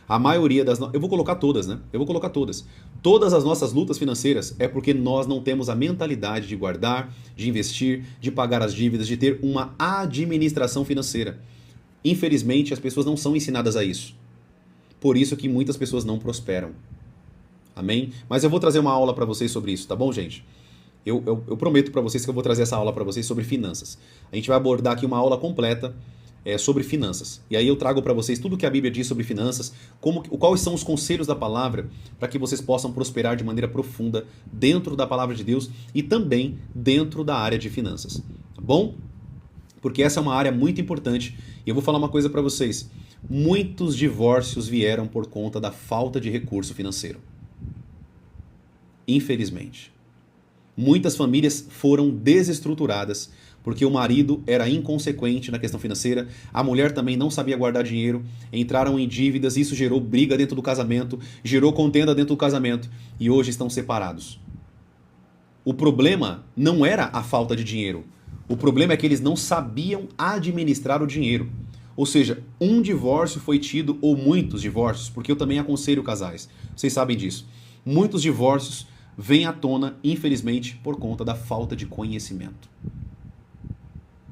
A maioria das... Eu vou colocar todas, né? Eu vou colocar todas. Todas as nossas lutas financeiras é porque nós não temos a mentalidade de guardar, de investir, de pagar as dívidas, de ter uma administração financeira. Infelizmente, as pessoas não são ensinadas a isso. Por isso que muitas pessoas não prosperam. Amém? Mas eu vou trazer uma aula para vocês sobre isso, tá bom, gente? Eu prometo para vocês que eu vou trazer essa aula para vocês sobre finanças. A gente vai abordar aqui uma aula completa sobre finanças. E aí eu trago para vocês tudo que a Bíblia diz sobre finanças, quais são os conselhos da palavra para que vocês possam prosperar de maneira profunda dentro da palavra de Deus e também dentro da área de finanças. Tá bom? Porque essa é uma área muito importante. E eu vou falar uma coisa para vocês. Muitos divórcios vieram por conta da falta de recurso financeiro. Infelizmente. Muitas famílias foram desestruturadas porque o marido era inconsequente na questão financeira, a mulher também não sabia guardar dinheiro, entraram em dívidas, isso gerou briga dentro do casamento, gerou contenda dentro do casamento e hoje estão separados. O problema não era a falta de dinheiro, o problema é que eles não sabiam administrar o dinheiro. Ou seja, um divórcio foi tido, ou muitos divórcios, porque eu também aconselho casais, vocês sabem disso. Muitos divórcios vêm à tona, infelizmente, por conta da falta de conhecimento.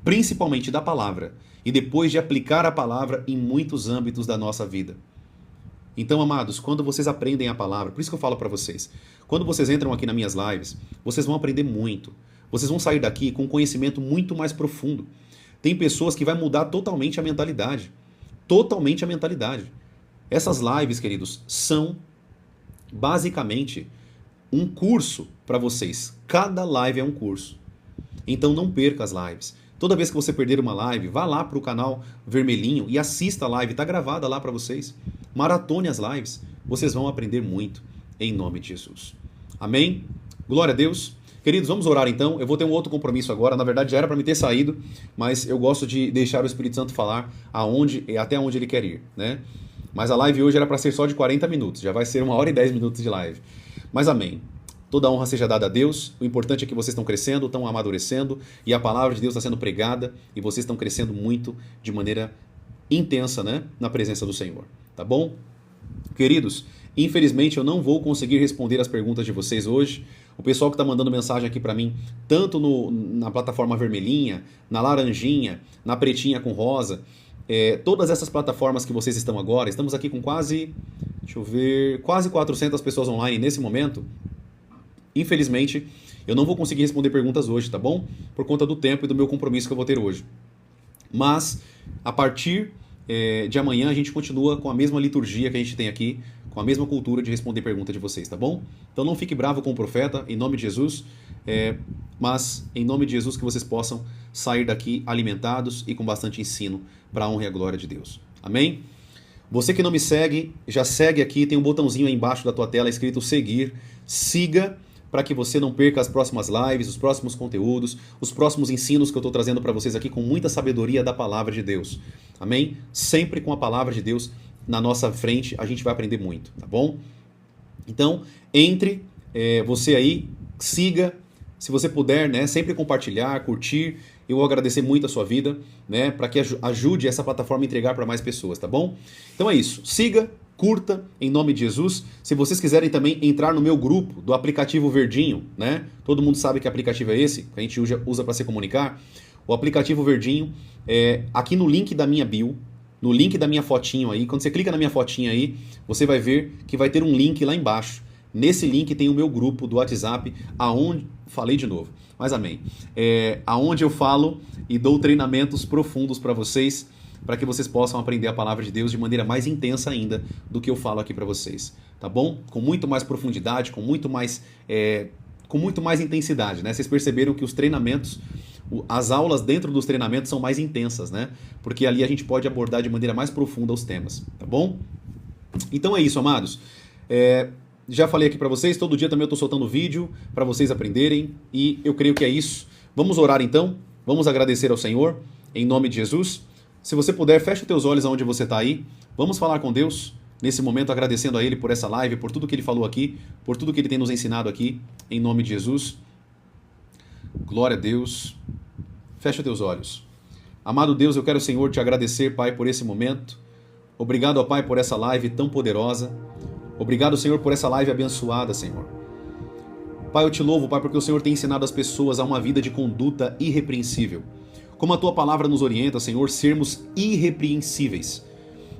Principalmente da palavra, e depois de aplicar a palavra em muitos âmbitos da nossa vida. Então, amados, quando vocês aprendem a palavra, por isso que eu falo para vocês, quando vocês entram aqui nas minhas lives, vocês vão aprender muito. Vocês vão sair daqui com um conhecimento muito mais profundo. Tem pessoas que vai mudar totalmente a mentalidade. Totalmente a mentalidade. Essas lives, queridos, são basicamente um curso para vocês. Cada live é um curso. Então não perca as lives. Toda vez que você perder uma live, vá lá para o canal vermelhinho e assista a live. Está gravada lá para vocês. Maratone as lives. Vocês vão aprender muito em nome de Jesus. Amém? Glória a Deus. Queridos, vamos orar então. Eu vou ter um outro compromisso agora. Na verdade, já era para me ter saído, mas eu gosto de deixar o Espírito Santo falar até onde ele quer ir, né? Mas a live hoje era para ser só de 40 minutos. Já vai ser 1h10 de live. Mas amém. Toda a honra seja dada a Deus. O importante é que vocês estão crescendo, estão amadurecendo e a palavra de Deus está sendo pregada e vocês estão crescendo muito de maneira intensa, né? Na presença do Senhor. Tá bom? Queridos, infelizmente eu não vou conseguir responder as perguntas de vocês hoje. O pessoal que está mandando mensagem aqui para mim, tanto na plataforma vermelhinha, na laranjinha, na pretinha com rosa, todas essas plataformas que vocês estão agora, estamos aqui com quase 400 pessoas online nesse momento. Infelizmente, eu não vou conseguir responder perguntas hoje, tá bom? Por conta do tempo e do meu compromisso que eu vou ter hoje. Mas, a partir de amanhã, a gente continua com a mesma liturgia que a gente tem aqui, com a mesma cultura de responder pergunta de vocês, tá bom? Então não fique bravo com o profeta, em nome de Jesus, mas em nome de Jesus que vocês possam sair daqui alimentados e com bastante ensino para a honra e a glória de Deus. Amém? Você que não me segue, já segue aqui, tem um botãozinho aí embaixo da tua tela escrito seguir, siga, para que você não perca as próximas lives, os próximos conteúdos, os próximos ensinos que eu estou trazendo para vocês aqui com muita sabedoria da palavra de Deus. Amém? Sempre com a palavra de Deus na nossa frente, a gente vai aprender muito, tá bom? Então, entre, você aí, siga, se você puder, né, sempre compartilhar, curtir, eu vou agradecer muito a sua vida, né, para que ajude essa plataforma a entregar para mais pessoas, tá bom? Então é isso, siga, curta, em nome de Jesus. Se vocês quiserem também entrar no meu grupo do aplicativo Verdinho, né? Todo mundo sabe que aplicativo é esse, que a gente usa para se comunicar. O aplicativo Verdinho, aqui no link da minha bio, no link da minha fotinho aí, quando você clica na minha fotinha aí, você vai ver que vai ter um link lá embaixo. Nesse link tem o meu grupo do WhatsApp, aonde... Falei de novo, mas amém. Aonde eu falo e dou treinamentos profundos para vocês, para que vocês possam aprender a palavra de Deus de maneira mais intensa ainda do que eu falo aqui para vocês, tá bom? Com muito mais profundidade, com muito mais intensidade, né? Vocês perceberam que os treinamentos, as aulas dentro dos treinamentos são mais intensas, né? Porque ali a gente pode abordar de maneira mais profunda os temas, tá bom? Então é isso, amados. Já falei aqui para vocês, todo dia também eu estou soltando vídeo para vocês aprenderem e eu creio que é isso. Vamos orar então, vamos agradecer ao Senhor, em nome de Jesus. Se você puder, feche os teus olhos aonde você está aí. Vamos falar com Deus nesse momento, agradecendo a Ele por essa live, por tudo que Ele falou aqui, por tudo que Ele tem nos ensinado aqui, em nome de Jesus. Glória a Deus. Feche os teus olhos. Amado Deus, eu quero, Senhor, te agradecer, Pai, por esse momento. Obrigado, ó Pai, por essa live tão poderosa. Obrigado, Senhor, por essa live abençoada, Senhor. Pai, eu te louvo, Pai, porque o Senhor tem ensinado as pessoas a uma vida de conduta irrepreensível. Como a Tua palavra nos orienta, Senhor, sermos irrepreensíveis.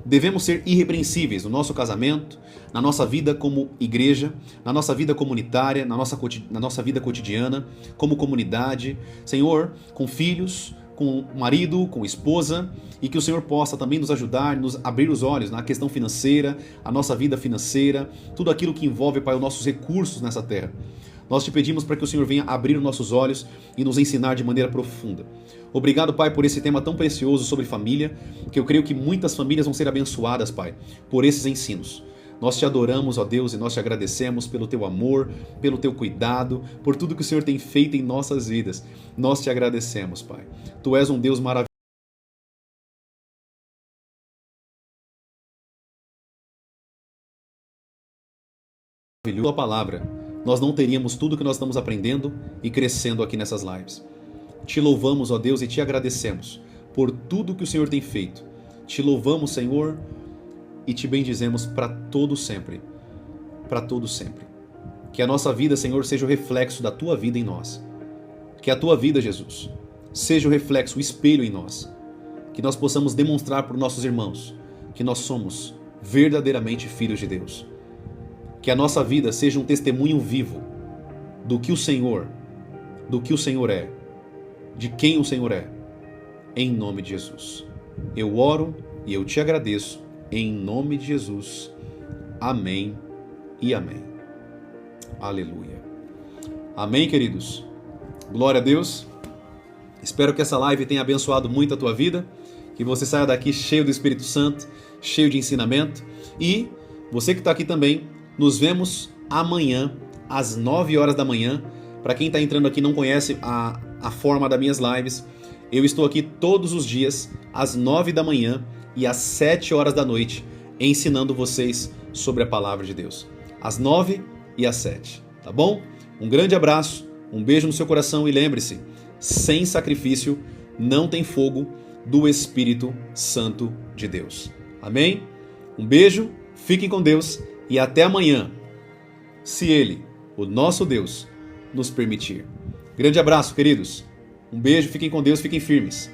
Devemos ser irrepreensíveis no nosso casamento, na nossa vida como igreja, na nossa vida comunitária, na nossa vida cotidiana, como comunidade, Senhor, com filhos, com marido, com esposa, e que o Senhor possa também nos ajudar, nos abrir os olhos na questão financeira, a nossa vida financeira, tudo aquilo que envolve, Pai, os nossos recursos nessa terra. Nós te pedimos para que o Senhor venha abrir os nossos olhos e nos ensinar de maneira profunda. Obrigado, Pai, por esse tema tão precioso sobre família, que eu creio que muitas famílias vão ser abençoadas, Pai, por esses ensinos. Nós te adoramos, ó Deus, e nós te agradecemos pelo teu amor, pelo teu cuidado, por tudo que o Senhor tem feito em nossas vidas. Nós te agradecemos, Pai. Tu és um Deus maravilhoso. Tua palavra, nós não teríamos tudo que nós estamos aprendendo e crescendo aqui nessas lives. Te louvamos, ó Deus, e te agradecemos por tudo que o Senhor tem feito. Te louvamos, Senhor, e te bendizemos para todo sempre. Para todo sempre. Que a nossa vida, Senhor, seja o reflexo da Tua vida em nós. Que a Tua vida, Jesus, seja o reflexo, o espelho em nós. Que nós possamos demonstrar para os nossos irmãos que nós somos verdadeiramente filhos de Deus. Que a nossa vida seja um testemunho vivo do que o Senhor é, de quem o Senhor é, em nome de Jesus. Eu oro e eu te agradeço, em nome de Jesus. Amém e amém. Aleluia. Amém, queridos. Glória a Deus. Espero que essa live tenha abençoado muito a tua vida, que você saia daqui cheio do Espírito Santo, cheio de ensinamento. E você que está aqui também, nos vemos amanhã, às 9 horas da manhã. Para quem está entrando aqui e não conhece a forma das minhas lives, eu estou aqui todos os dias, às 9 da manhã e às 7 horas da noite, ensinando vocês sobre a palavra de Deus. Às 9 e às 7, tá bom? Um grande abraço, um beijo no seu coração e lembre-se, sem sacrifício não tem fogo do Espírito Santo de Deus. Amém? Um beijo, fiquem com Deus e até amanhã, se Ele, o nosso Deus, nos permitir. Grande abraço, queridos. Um beijo, fiquem com Deus, fiquem firmes.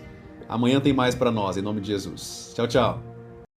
Amanhã tem mais para nós, em nome de Jesus. Tchau, tchau.